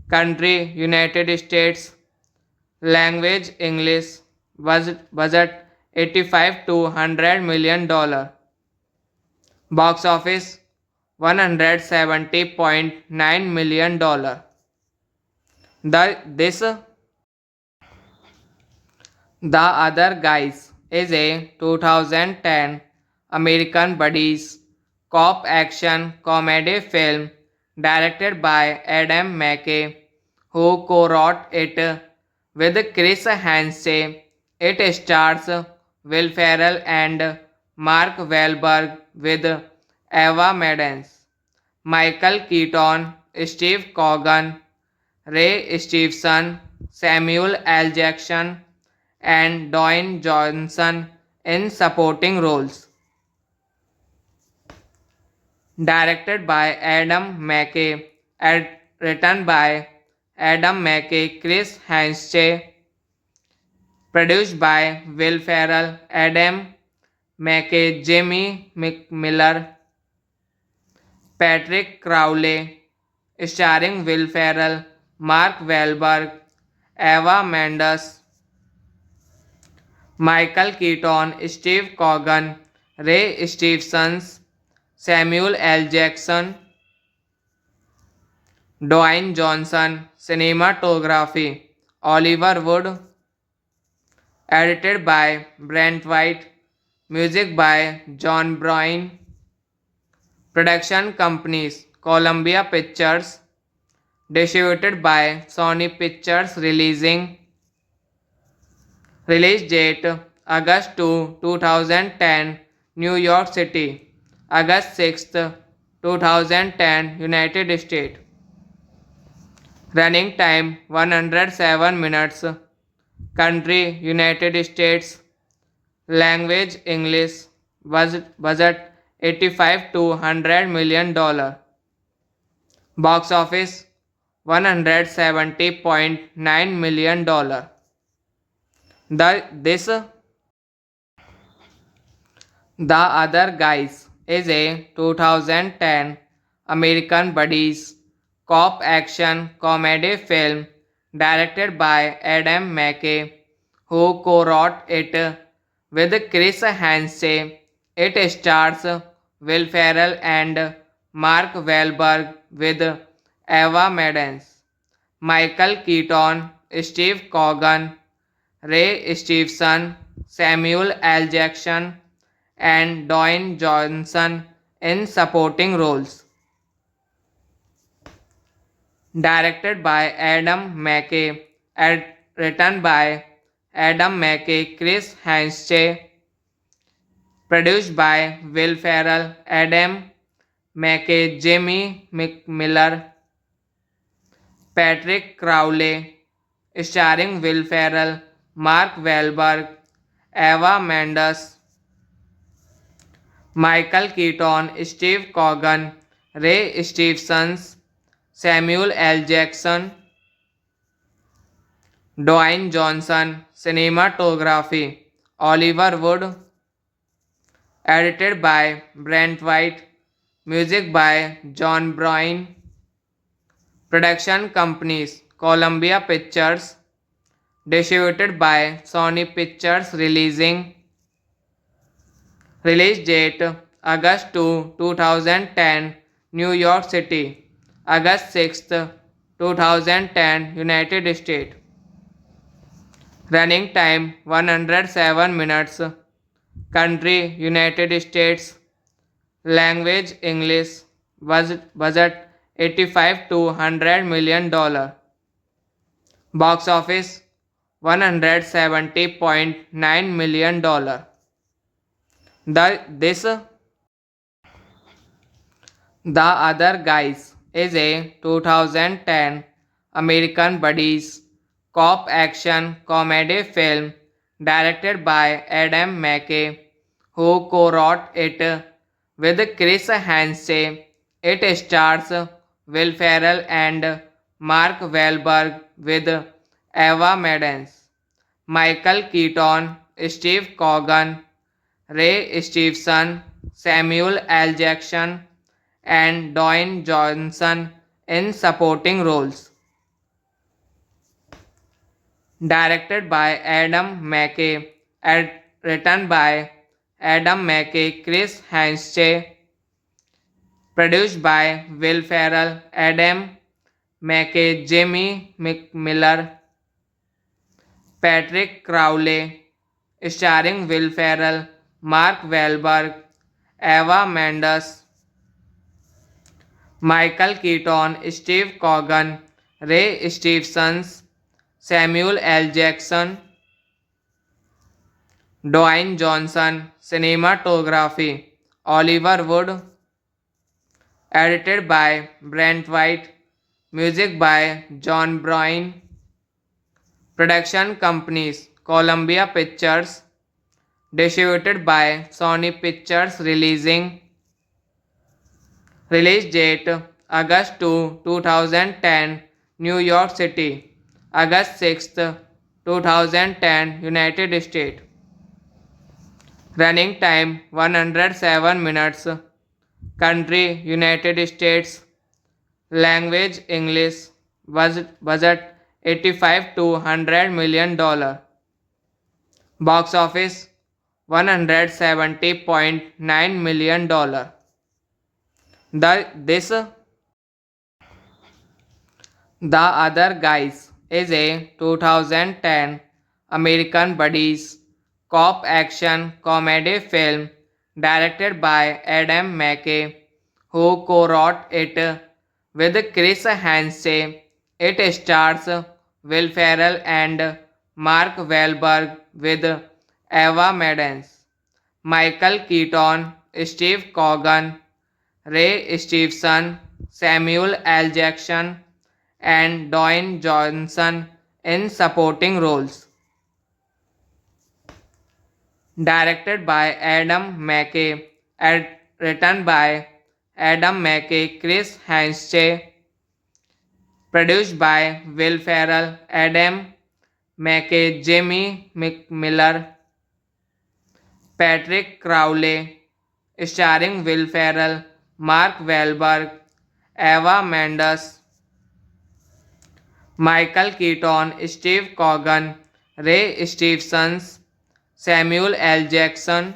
[SPEAKER 1] Country United States. Language English. Budget 85 to $100 million. Box office $170.9 million. The Other Guys is a 2010 American buddies cop action comedy film directed by Adam McKay, who co-wrote it with Chris Hansen. It stars Will Ferrell and Mark Wahlberg with Eva Maddens, Michael Keaton, Steve Coogan, Ray Stevenson, Samuel L. Jackson, and Dwayne Johnson in supporting roles. Directed by Adam McKay, written by Adam McKay, Chris Hansen, produced by Will Ferrell, Adam McKay, Jamie McMiller, Patrick Crowley, starring Will Ferrell, Mark Wahlberg, Eva Mendes, Michael Keaton, Steve Coogan, Ray Stevenson, Samuel L. Jackson, Dwayne Johnson. Cinematography Oliver Wood. Edited by Brent White. Music by John Bryan. Production companies Columbia Pictures. Distributed by Sony Pictures. Release date August 2, 2010, New York City. August 6th, 2010, United States. Running time 107 minutes. Country United States. Language English. Budget 85 to $100 million. Box office $170.9 million. The Other Guys is a 2010 American buddies cop action comedy film directed by Adam McKay, who co-wrote it with Chris Hansen. It stars Will Ferrell and Mark Wahlberg with Eva Maddens, Michael Keaton, Steve Coogan, Ray Stevenson, Samuel L. Jackson, and Dwayne Johnson in supporting roles. Directed by Adam McKay, written by Adam McKay, Chris Hanche, produced by Will Ferrell, Adam McKay, Jimmy McMillan, Patrick Crowley, starring Will Ferrell, Mark Wahlberg, Eva Mendes, Michael Keaton, Steve Coogan, Ray Stevens, Samuel L. Jackson, Dwayne Johnson, cinematography, Oliver Wood, edited by Brent White, music by John Bryan, production companies, Columbia Pictures, distributed by Sony Pictures release date August 2, 2010, New York City, August 6, 2010, United States. Running time 107 minutes. Country United States. Language English. Budget 85 to $100 million. Box office $170.9 million. This The Other Guys is a 2010 American buddies cop action comedy film directed by Adam McKay, who co-wrote it with Chris Hansen. It stars Will Ferrell and Mark Wahlberg with Eva Maddens, Michael Keaton, Steve Coogan, Ray Stevenson, Samuel L. Jackson, and Dwayne Johnson in supporting roles. Directed by Adam McKay, written by Adam McKay, Chris Hanche, produced by Will Ferrell, Adam McKay, Jimmy McMillan, Patrick Crowley, starring Will Ferrell, Mark Wahlberg, Eva Mendes, Michael Keaton, Steve Coogan, Ray Stevens, Samuel L. Jackson, Dwayne Johnson, cinematography, Oliver Wood, edited by Brent White, music by John Bryan, production companies, Columbia Pictures, distributed by Sony Pictures release date August 2, 2010, New York City, August 6, 2010, United States. Running time 107 minutes. Country United States. Language English. Budget 85 to $100 million. Box office $170.9 million. This The Other Guys is a 2010 American buddies cop action comedy film directed by Adam McKay, who co-wrote it with Chris Hansen. It stars Will Ferrell and Mark Wahlberg with Eva Maddens, Michael Keaton, Steve Coogan, Ray Stevenson, Samuel L. Jackson, and Dwayne Johnson in supporting roles. Directed by Adam McKay, written by Adam McKay, Chris Hanche, produced by Will Ferrell, Adam McKay, Jimmy McMillan, Patrick Crowley, starring Will Ferrell, Mark Wahlberg, Eva Mendes, Michael Keaton, Steve Coogan, Ray Stevens, Samuel L. Jackson,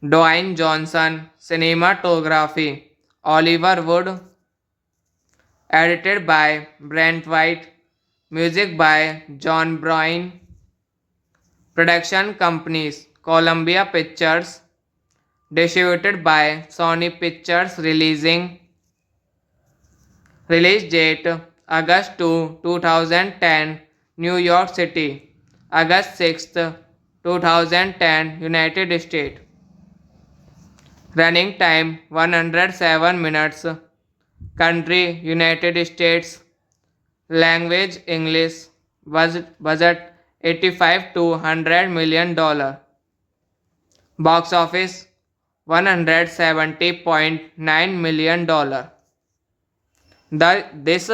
[SPEAKER 1] Dwayne Johnson, cinematography, Oliver Wood, edited by Brent White, music by John Bryan, production companies Columbia Pictures, distributed by Sony Pictures release date August 2, 2010, New York City, August 6, 2010, United States. Running time 107 minutes. Country United States. Language English. Budget 85 to $100 million. Box office $170.9 million. This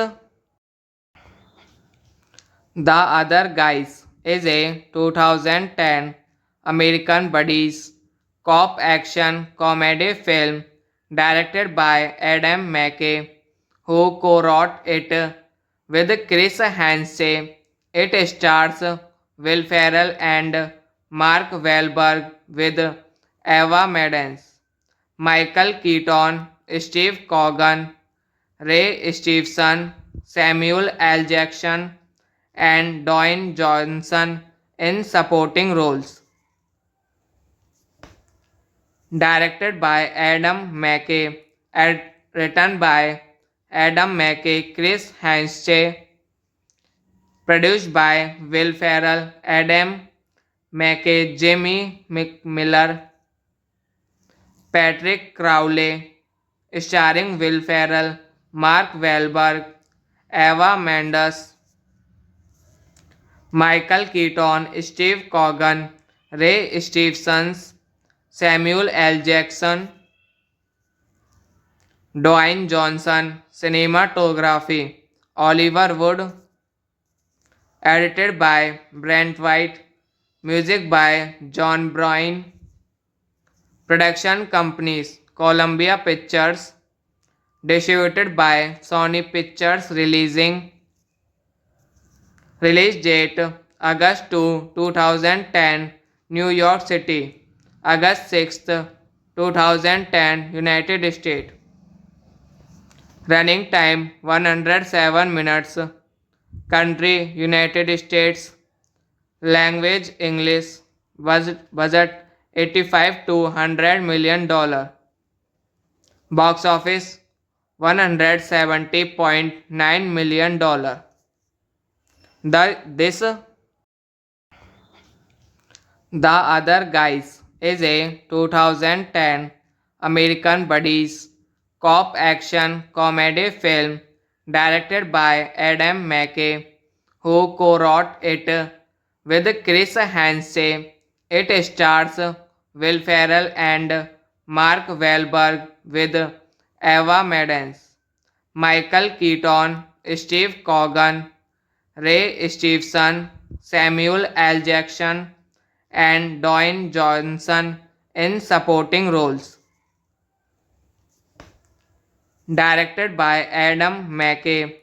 [SPEAKER 1] The Other Guys is a 2010 American buddies cop action comedy film directed by Adam McKay, who co-wrote it with Chris Hansen. It stars Will Ferrell and Mark Wahlberg with Eva Maddens, Michael Keaton, Steve Coogan, Ray Stevenson, Samuel L. Jackson, and Dwayne Johnson in supporting roles. Directed by Adam McKay, written by Adam McKay, Chris Hansen, produced by Will Ferrell, Adam McKay, Jimmy McMiller, Patrick Crowley, starring Will Ferrell, Mark Wahlberg, Eva Mendes, Michael Keaton, Steve Coogan, Ray Stevenson, Samuel L. Jackson, Dwayne Johnson, cinematography, Oliver Wood, edited by Brent White, music by John Bryan, production companies Columbia Pictures, distributed by Sony Pictures release date August 2, 2010, New York City, August 6, 2010, United States. Running time 107 minutes. Country United States. Language English. Budget 85 to $100 million. Box office $170.9 million. This The Other Guys is a 2010 American buddies cop action comedy film directed by Adam McKay, who co-wrote it with Chris Hansen. It stars Will Ferrell and Mark Wahlberg with Eva Maddens, Michael Keaton, Steve Coogan, Ray Stevenson, Samuel L. Jackson, and Dwayne Johnson in supporting roles. Directed by Adam McKay,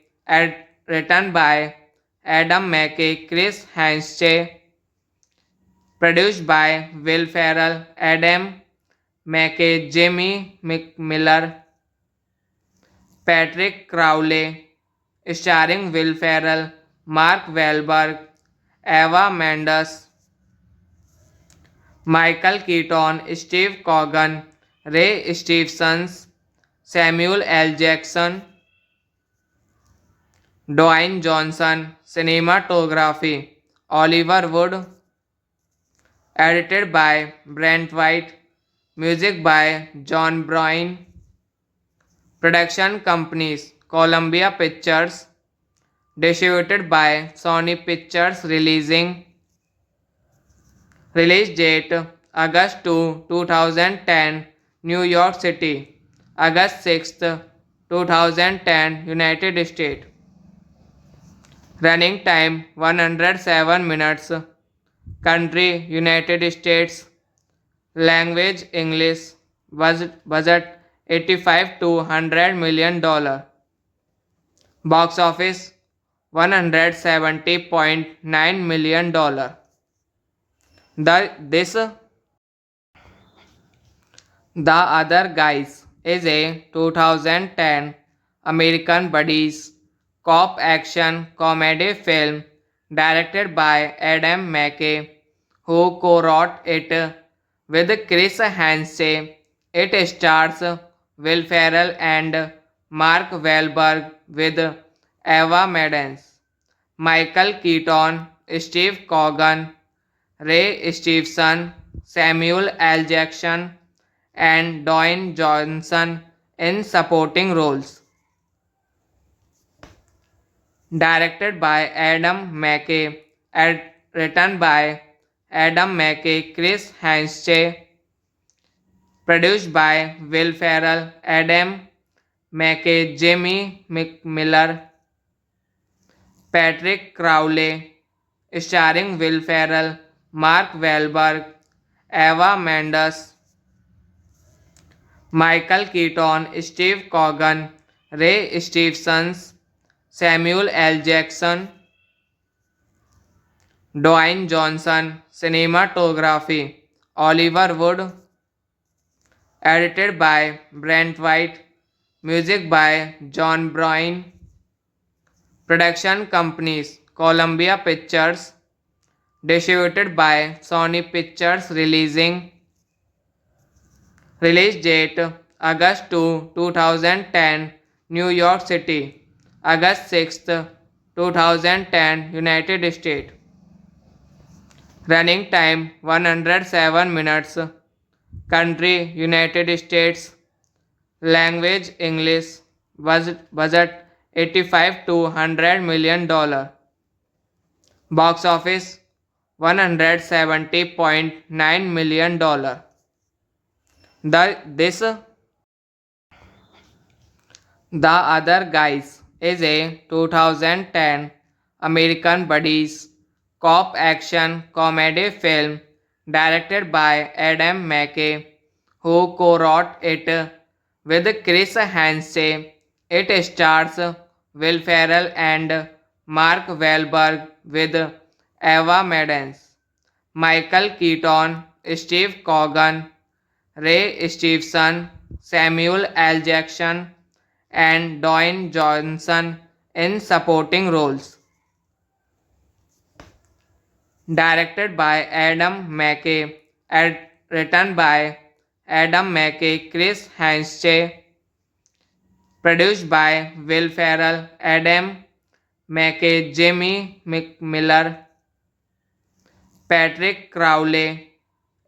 [SPEAKER 1] written by Adam McKay, Chris Hansen, produced by Will Ferrell, Adam McKay, Jimmy McMiller, Patrick Crowley, starring Will Ferrell, Mark Wahlberg, Eva Mendes, Michael Keaton, Steve Coogan, Ray Stevenson, Samuel L. Jackson, Dwayne Johnson, cinematography, Oliver Wood, edited by Brent White, music by John Bryan, production companies Columbia Pictures, distributed by Sony Pictures release date August 2, 2010, New York City, August 6, 2010, United States. Running time 107 minutes. Country United States. Language English. Budget 85 to $100 million. Box office $170.9 million. This The Other Guys is a 2010 American Buddies, cop action comedy film directed by Adam McKay, who co-wrote it with Chris Hansen. It stars Will Ferrell and Mark Wahlberg with Eva Maddens, Michael Keaton, Steve Coogan, Ray Stevenson, Samuel L. Jackson, and Dwayne Johnson in supporting roles. Directed by Adam McKay, written by Adam McKay, Chris Hansen, produced by Will Ferrell, Adam McKay, Jimmy McMiller, Patrick Crowley, starring Will Ferrell, Mark Wahlberg, Eva Mendes, Michael Keaton, Steve Coogan, Ray Stevens, Samuel L. Jackson, Dwayne Johnson, cinematography, Oliver Wood, edited by Brent White, music by John Bryan, production companies, Columbia Pictures, distributed by Sony Pictures release date August 2, 2010, New York City, August 6th, 2010, United States. Running time 107 minutes. Country United States. Language English. Budget 85 to $100 million. Box office $170.9 million. This The Other Guys is a 2010 American Buddies cop action comedy film directed by Adam McKay, who co-wrote it with Chris Hansen. It stars Will Ferrell and Mark Wahlberg with Eva Maddens, Michael Keaton, Steve Coogan, Ray Stevenson, Samuel L. Jackson, and Dwayne Johnson in supporting roles. Directed by Adam McKay, written by Adam McKay, Chris Hansen, produced by Will Ferrell, Adam McKay, Jimmy McMiller, Patrick Crowley,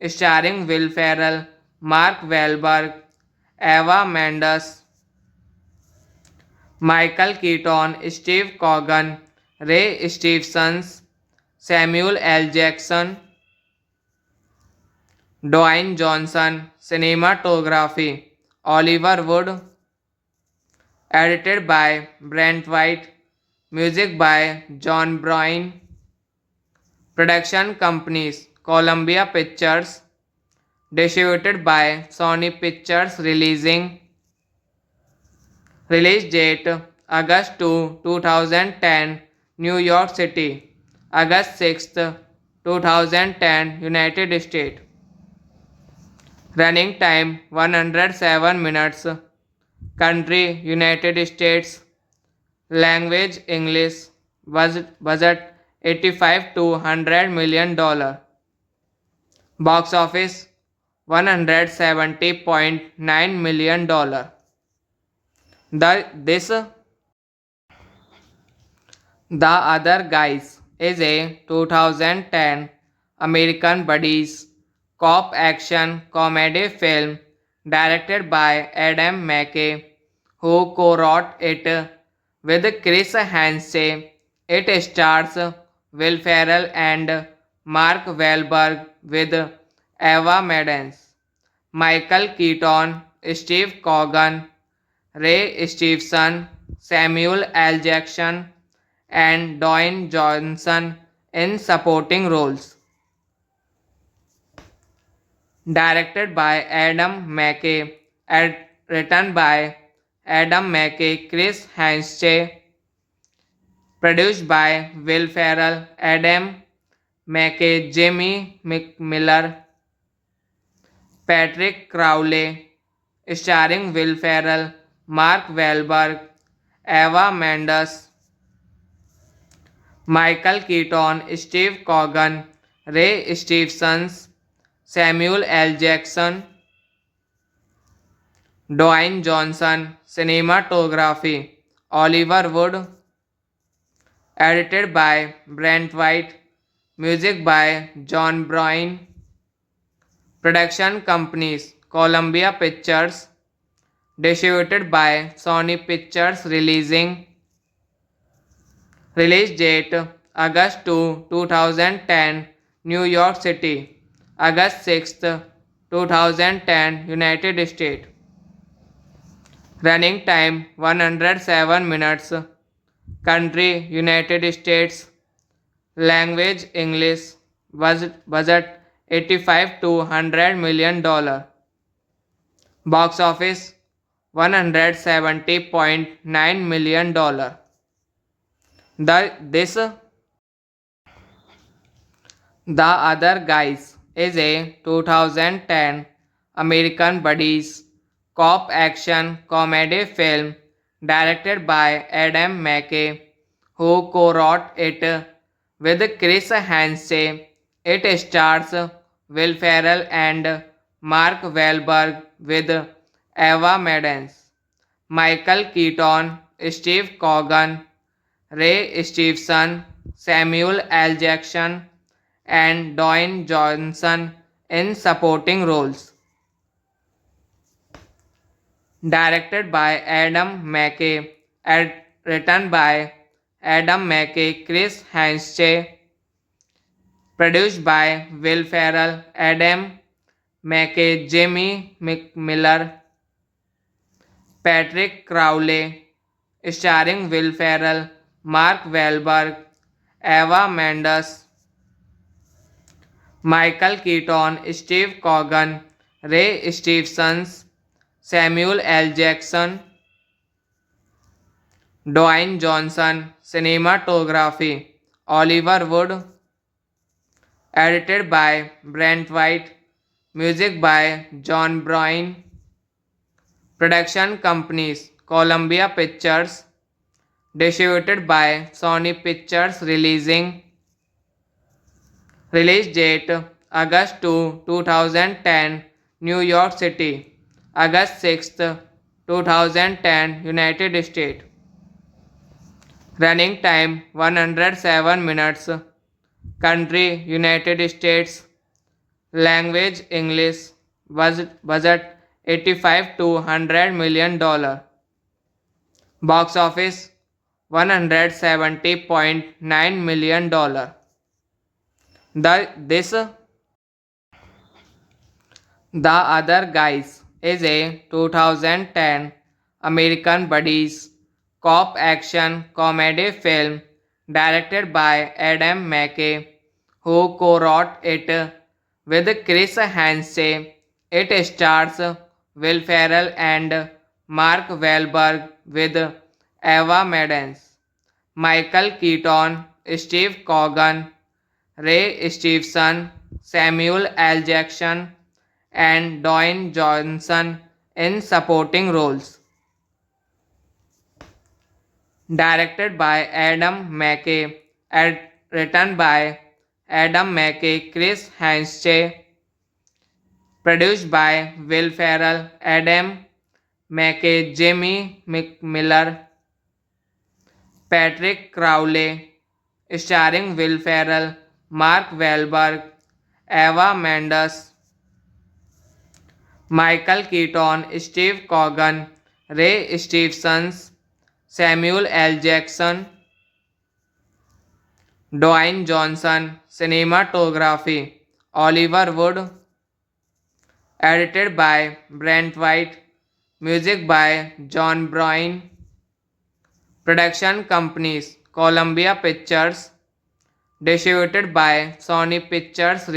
[SPEAKER 1] starring Will Ferrell, Mark Wahlberg, Eva Mendes, Michael Keaton, Steve Coogan, Ray Stevens, Samuel L. Jackson, Dwayne Johnson, cinematography, Oliver Wood, edited by Brent White, music by John Bryan, production companies, Columbia Pictures, distributed by Sony Pictures release date August 2, 2010, New York City, August 6th, 2010, United States. Running time 107 minutes. Country United States. Language English. Budget 85 to $100 million. Box office $170.9 million. The Other Guys is a 2010 American Buddies cop action comedy film directed by Adam McKay, who co-wrote it with Chris Hansen. It stars Will Ferrell and Mark Wahlberg with Eva Maddens, Michael Keaton, Steve Coogan, Ray Stevenson, Samuel L. Jackson, and Dwayne Johnson in supporting roles. Directed by Adam McKay, written by Adam McKay, Chris Hansen, produced by Will Ferrell, Adam McKay, Jimmy McMiller, Patrick Crowley, starring Will Ferrell, Mark Wahlberg, Eva Mendes, Michael Keaton, Steve Coogan, Ray Stevens, Samuel L. Jackson, Dwayne Johnson. Cinematography Oliver Wood. Edited by Brent White. Music by John Bryan. Production companies Columbia Pictures. Distributed by Sony Pictures. Release date August 2, 2010, New York City. August 6, 2010, United States. Running time 107 minutes. Country United States. Language English. Budget 85 to $100 million. Box office $170.9 million. This The Other Guys is a 2010 American buddies cop action comedy film directed by Adam McKay, who co-wrote it with Chris Hansen. It stars Will Ferrell and Mark Wahlberg with Eva Mendes, Michael Keaton, Steve Coogan, Ray Stevenson, Samuel L. Jackson, and Dwayne Johnson in supporting roles. Directed by Adam McKay, written by Adam McKay, Chris Hansen, produced by Will Ferrell, Adam McKay, Jimmy McMiller, Patrick Crowley, starring Will Ferrell, Mark Wahlberg, Eva Mendes, Michael Keaton, Steve Coogan, Ray Stevens, Samuel L. Jackson, Dwayne Johnson. Cinematography Oliver Wood. Edited by Brent White. Music by John Bryan. Production companies Columbia Pictures. Distributed by Sony Pictures. Release date August 2, 2010, New York City. August 6, 2010, United States. Running time 107 minutes. Country United States. Language English. Budget 85 to $100 million. Box office $170.9 million. The Other Guys is a 2010 American buddies cop action comedy film directed by Adam McKay, who co-wrote it with Chris Hansen. It stars Will Ferrell and Mark Wahlberg with Eva Mendes, Michael Keaton, Steve Coogan, Ray Stevenson, Samuel L. Jackson, and Dwayne Johnson in supporting roles. Directed by Adam McKay, written by Adam McKay, Chris Hansen, produced by Will Ferrell, Adam McKay, Jimmy McMiller, Patrick Crowley, starring Will Ferrell, Mark Wahlberg, Eva Mendes, Michael Keaton, Steve Coogan, Ray Stevens, Samuel L. Jackson, Dwayne Johnson. Cinematography Oliver Wood. Edited by Brent White. Music by John Bryan. Production companies Columbia Pictures. Distributed by Sony Pictures.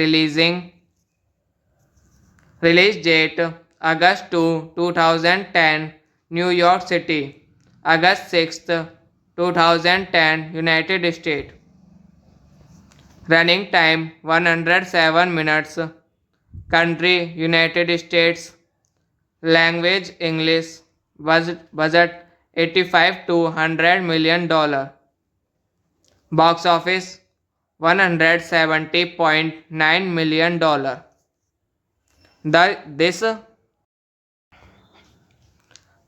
[SPEAKER 1] Release date August 2, 2010, New York City. August 6, 2010, United States. Running time 107 minutes. Country United States. Language English. Budget $85 to $100 million. Box office $170.9 million. This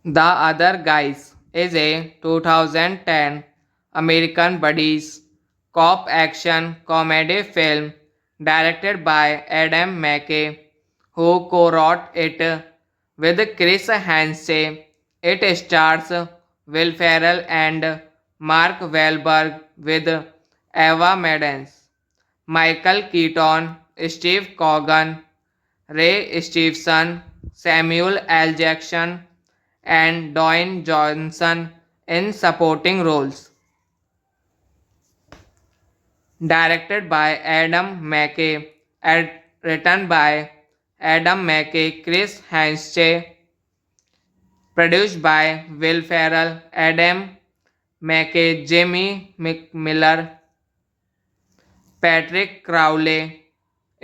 [SPEAKER 1] The Other Guys is a 2010 American buddies cop action comedy film directed by Adam McKay, who co-wrote it with Chris Hansen. It stars Will Ferrell and Mark Wahlberg with Eva Mendes, Michael Keaton, Steve Coogan, Ray Stevenson, Samuel L. Jackson, and Dwayne Johnson in supporting roles. Directed by Adam McKay, written by Adam McKay, Chris Hansen, produced by Will Ferrell, Adam McKay, Jimmy McMiller, Patrick Crowley,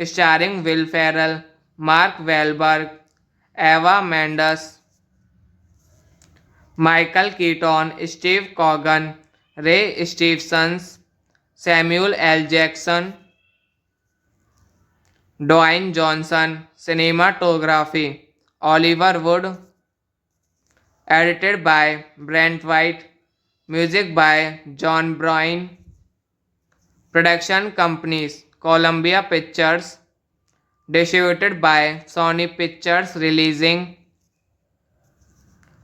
[SPEAKER 1] starring Will Ferrell, Mark Wahlberg, Eva Mendes, Michael Keaton, Steve Coogan, Ray Stevens, Samuel L. Jackson, Dwayne Johnson. Cinematography Oliver Wood. Edited by Brent White. Music by John Bryan. Production companies Columbia Pictures. Distributed by Sony Pictures.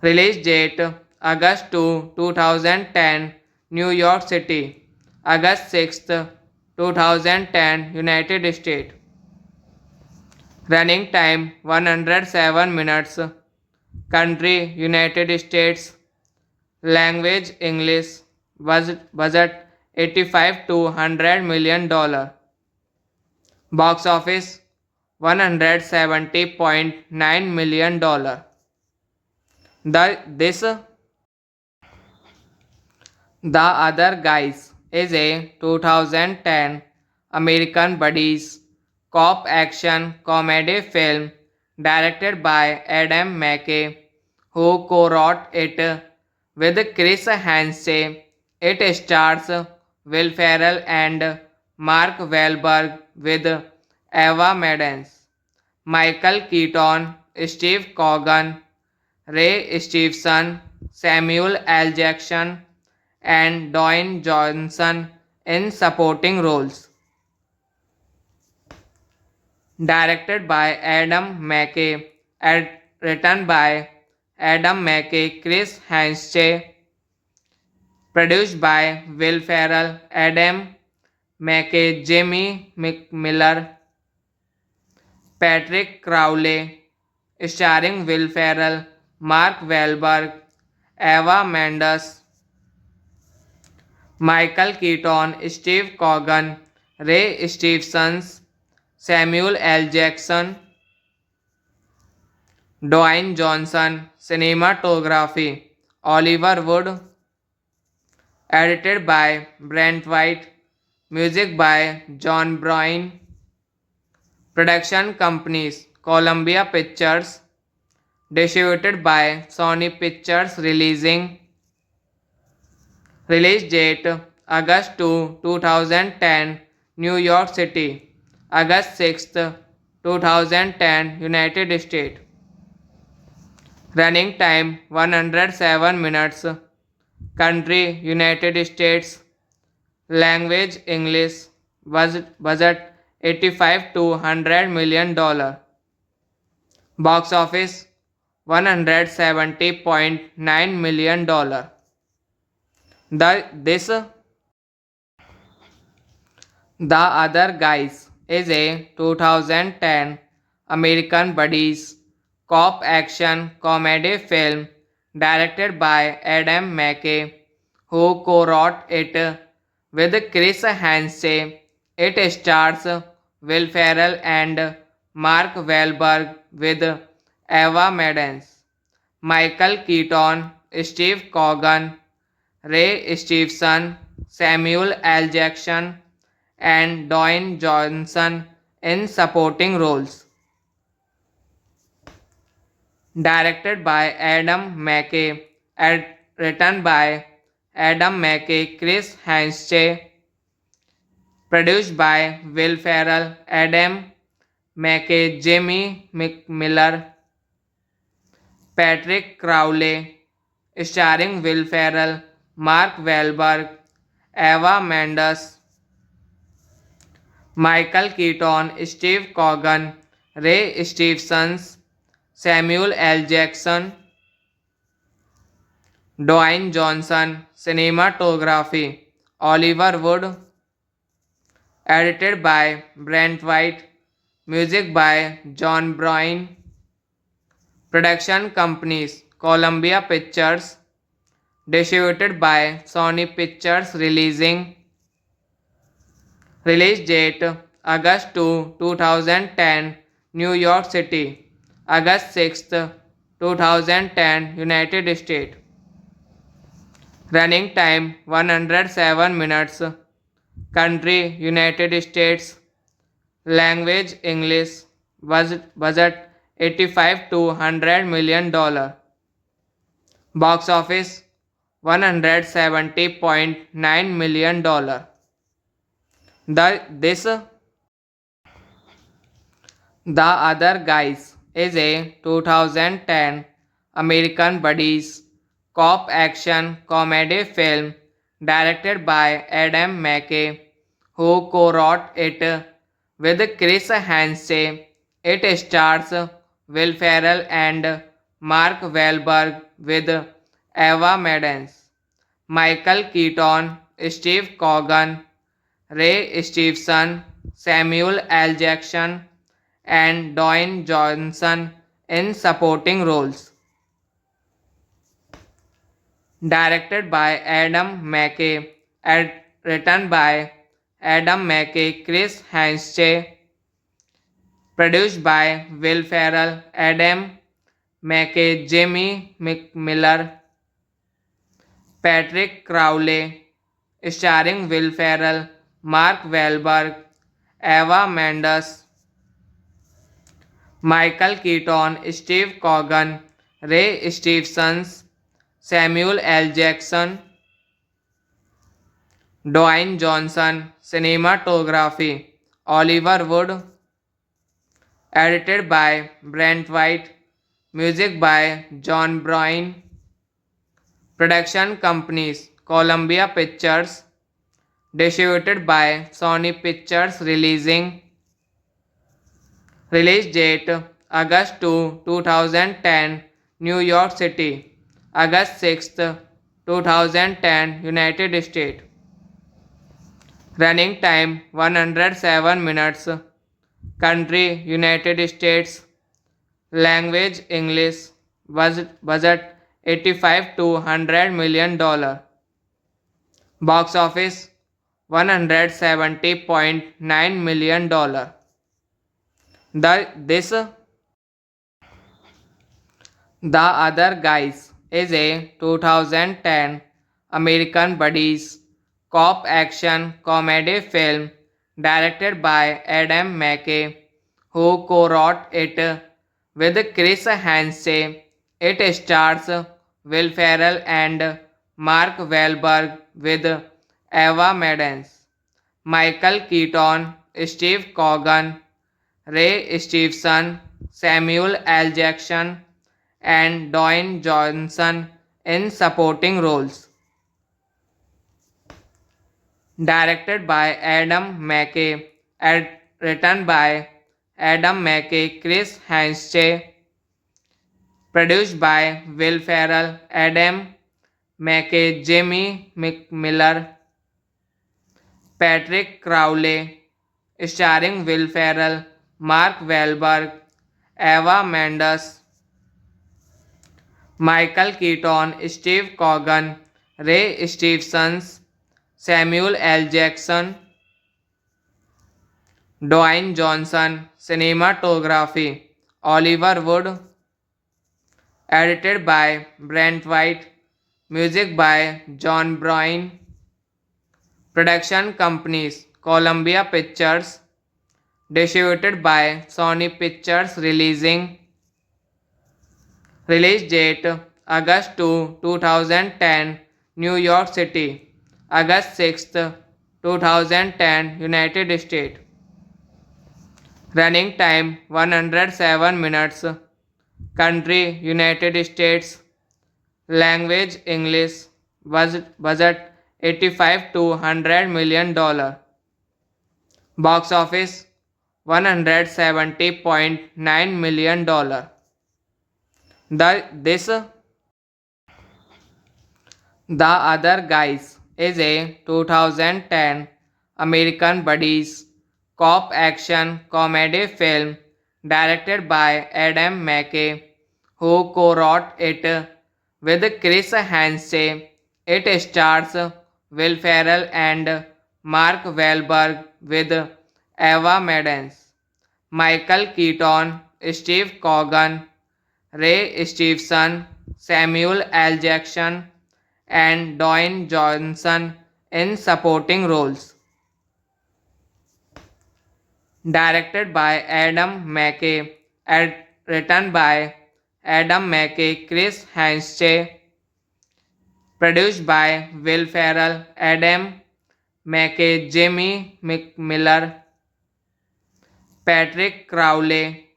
[SPEAKER 1] Release date August 2, 2010, New York City. August 6, 2010, United States. Running time 107 minutes. Country United States. Language English. Budget $85 to $100 million. Box office $170.9 million. The Other Guys is a 2010 American buddies cop action comedy film directed by Adam McKay, who co-wrote it with Chris Hansen. It stars Will Ferrell and Mark Wahlberg with Eva Mendes, Michael Keaton, Steve Coogan, Ray Stevenson, Samuel L. Jackson, and Dwayne Johnson in supporting roles. Directed by Adam McKay, written by Adam McKay, Chris Hansen, produced by Will Ferrell, Adam McKay, Jimmy McMiller, Patrick Crowley, starring Will Ferrell, Mark Wahlberg, Eva Mendes, Michael Keaton, Steve Coogan, Ray Stevens, Samuel L. Jackson, Dwayne Johnson. Cinematography Oliver Wood. Edited by Brent White. Music by John Bryan. Production companies Columbia Pictures. Distributed by Sony Pictures. Release date August 2, 2010, New York City. August 6, 2010, United States. Running time 107 minutes. Country United States. Language English. Budget $85 to $100 million. Box office $170.9 million. The Other Guys is a 2010 American buddies cop action comedy film directed by Adam McKay, who co-wrote it with Chris Hansen. It stars Will Ferrell and Mark Wahlberg with Eva Mendes, Michael Keaton, Steve Coogan, Ray Stevenson, Samuel L. Jackson, and Dwayne Johnson in supporting roles. Directed by Adam McKay, written by Adam McKay, Chris Hanche, produced by Will Ferrell, Adam McKay, Jamie McMillan, Patrick Crowley, starring Will Ferrell, Mark Wahlberg, Eva Mendes, Michael Keaton, Steve Coogan, Ray Stevens, Samuel L. Jackson, Dwayne Johnson, cinematography, Oliver Wood, edited by Brent White, music by John Bryan, production companies, Columbia Pictures, distributed by Sony Pictures release date August 2, 2010, New York City, August 6, 2010, United States. Running time 107 minutes. Country United States. Language English. Budget 85 to $100 million. Box office $170.9 million. This The Other Guys is a 2010 American buddies cop action comedy film directed by Adam McKay, who co-wrote it with Chris Hansen. It stars Will Ferrell and Mark Wahlberg with Eva Mendes, Michael Keaton, Steve Coogan, Ray Stevenson, Samuel L. Jackson, and Dwayne Johnson in supporting roles. Directed by Adam McKay, written by Adam McKay, Chris Hanche, produced by Will Ferrell, Adam McKay, Jamie McMillan, Patrick Crowley, starring Will Ferrell, Mark Wahlberg, Eva Mendes, Michael Keaton, Steve Coogan, Ray Stevens, Samuel L. Jackson, Dwayne Johnson, cinematography, Oliver Wood, edited by Brent White, music by John Bryan, production companies, Columbia Pictures, distributed by Sony Pictures release date August 2, 2010, New York City, August 6, 2010, United States. Running time 107 minutes. Country United States. Language English. Budget 85 to $100 million. Box office $170.9 million. This The Other Guys is a 2010 American buddies cop action comedy film directed by Adam McKay, who co-wrote it with Chris Hansen. It stars Will Ferrell and Mark Wahlberg with Eva Mendes, Michael Keaton, Steve Coogan, Ray Stevenson, Samuel L. Jackson, and Dwayne Johnson in supporting roles. Directed by Adam McKay, written by Adam McKay, Chris Hanche, produced by Will Ferrell, Adam McKay, Jamie McMillan, Patrick Crowley, starring Will Ferrell, Mark Wahlberg, Eva Mendes, Michael Keaton, Steve Coogan, Ray Stevens, Samuel L. Jackson, Dwayne Johnson, cinematography, Oliver Wood, edited by Brent White, music by John Bryan, production companies, Columbia Pictures, distributed by Sony Pictures release date August 2, 2010, New York City. August 6th, 2010, United States. Running time 107 minutes. Country United States. Language English. Budget 85 to $100 million. Box office $170.9 million. The Other Guys is a 2010 American buddies cop action comedy film directed by Adam McKay, who co-wrote it with Chris Hansen. It stars Will Ferrell and Mark Wahlberg with Eva Mendes, Michael Keaton, Steve Coogan, Ray Stevenson, Samuel L. Jackson, and Dwayne Johnson in supporting roles. Directed by Adam McKay, written by Adam McKay, Chris Hansen, produced by Will Ferrell, Adam McKay, Jimmy McMiller, Patrick Crowley,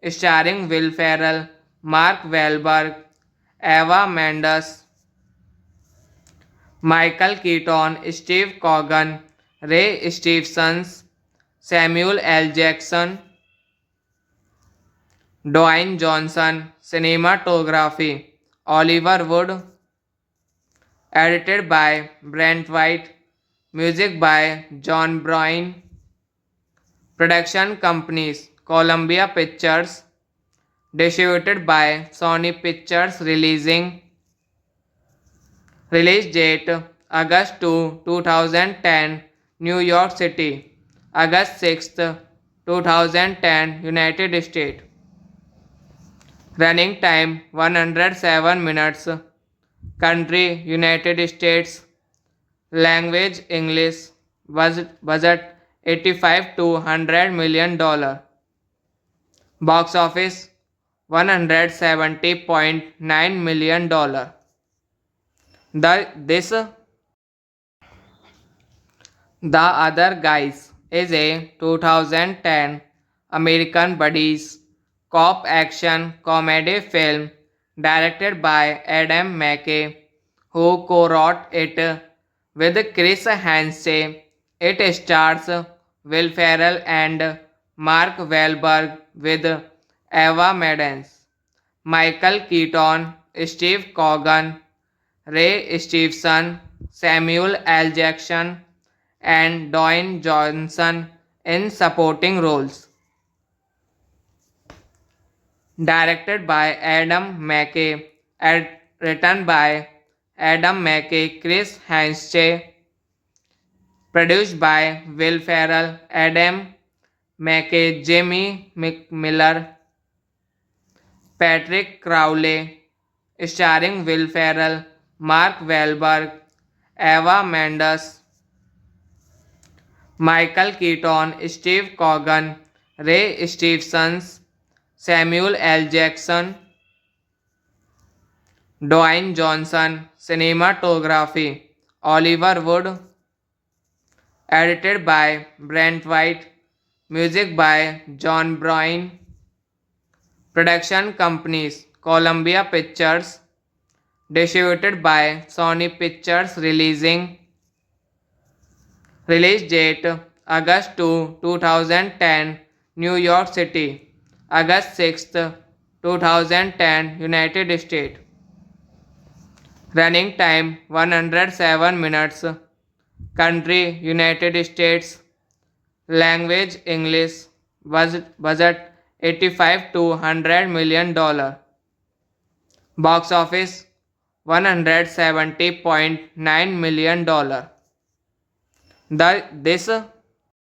[SPEAKER 1] starring Will Ferrell, Mark Wahlberg, Eva Mendes, Michael Keaton, Steve Coogan, Ray Stevenson, Samuel L. Jackson, Dwayne Johnson. Cinematography Oliver Wood. Edited by Brent White. Music by John Bryan. Production companies Columbia Pictures. Distributed by Sony Pictures. Release date August 2, 2010, New York City. August 6th, 2010, United States. Running time 107 minutes. Country United States. Language English. Budget 85 to $100 million. Box office $170.9 million. The Other Guys is a 2010 American buddies cop action comedy film directed by Adam McKay, who co-wrote it with Chris Hansen. It stars Will Ferrell and Mark Wahlberg with Eva Mendes, Michael Keaton, Steve Coogan, Ray Stevenson, Samuel L. Jackson, and Dwayne Johnson in supporting roles. Directed by Adam McKay, written by Adam McKay, Chris Hansen, produced by Will Ferrell, Adam McKay, Jimmy McMiller, Patrick Crowley, starring Will Ferrell, Mark Wahlberg, Eva Mendes, Michael Keaton, Steve Coogan, Ray Stevenson, Samuel L. Jackson, Dwayne Johnson. Cinematography Oliver Wood. Edited by Brent White. Music by John Bryan. Production companies Columbia Pictures. Distributed by Sony Pictures. Release date August 2, 2010, New York City. August 6th, 2010, United States. Running time 107 minutes. Country United States. Language English. Budget 85 to $100 million. Box office $170.9 million.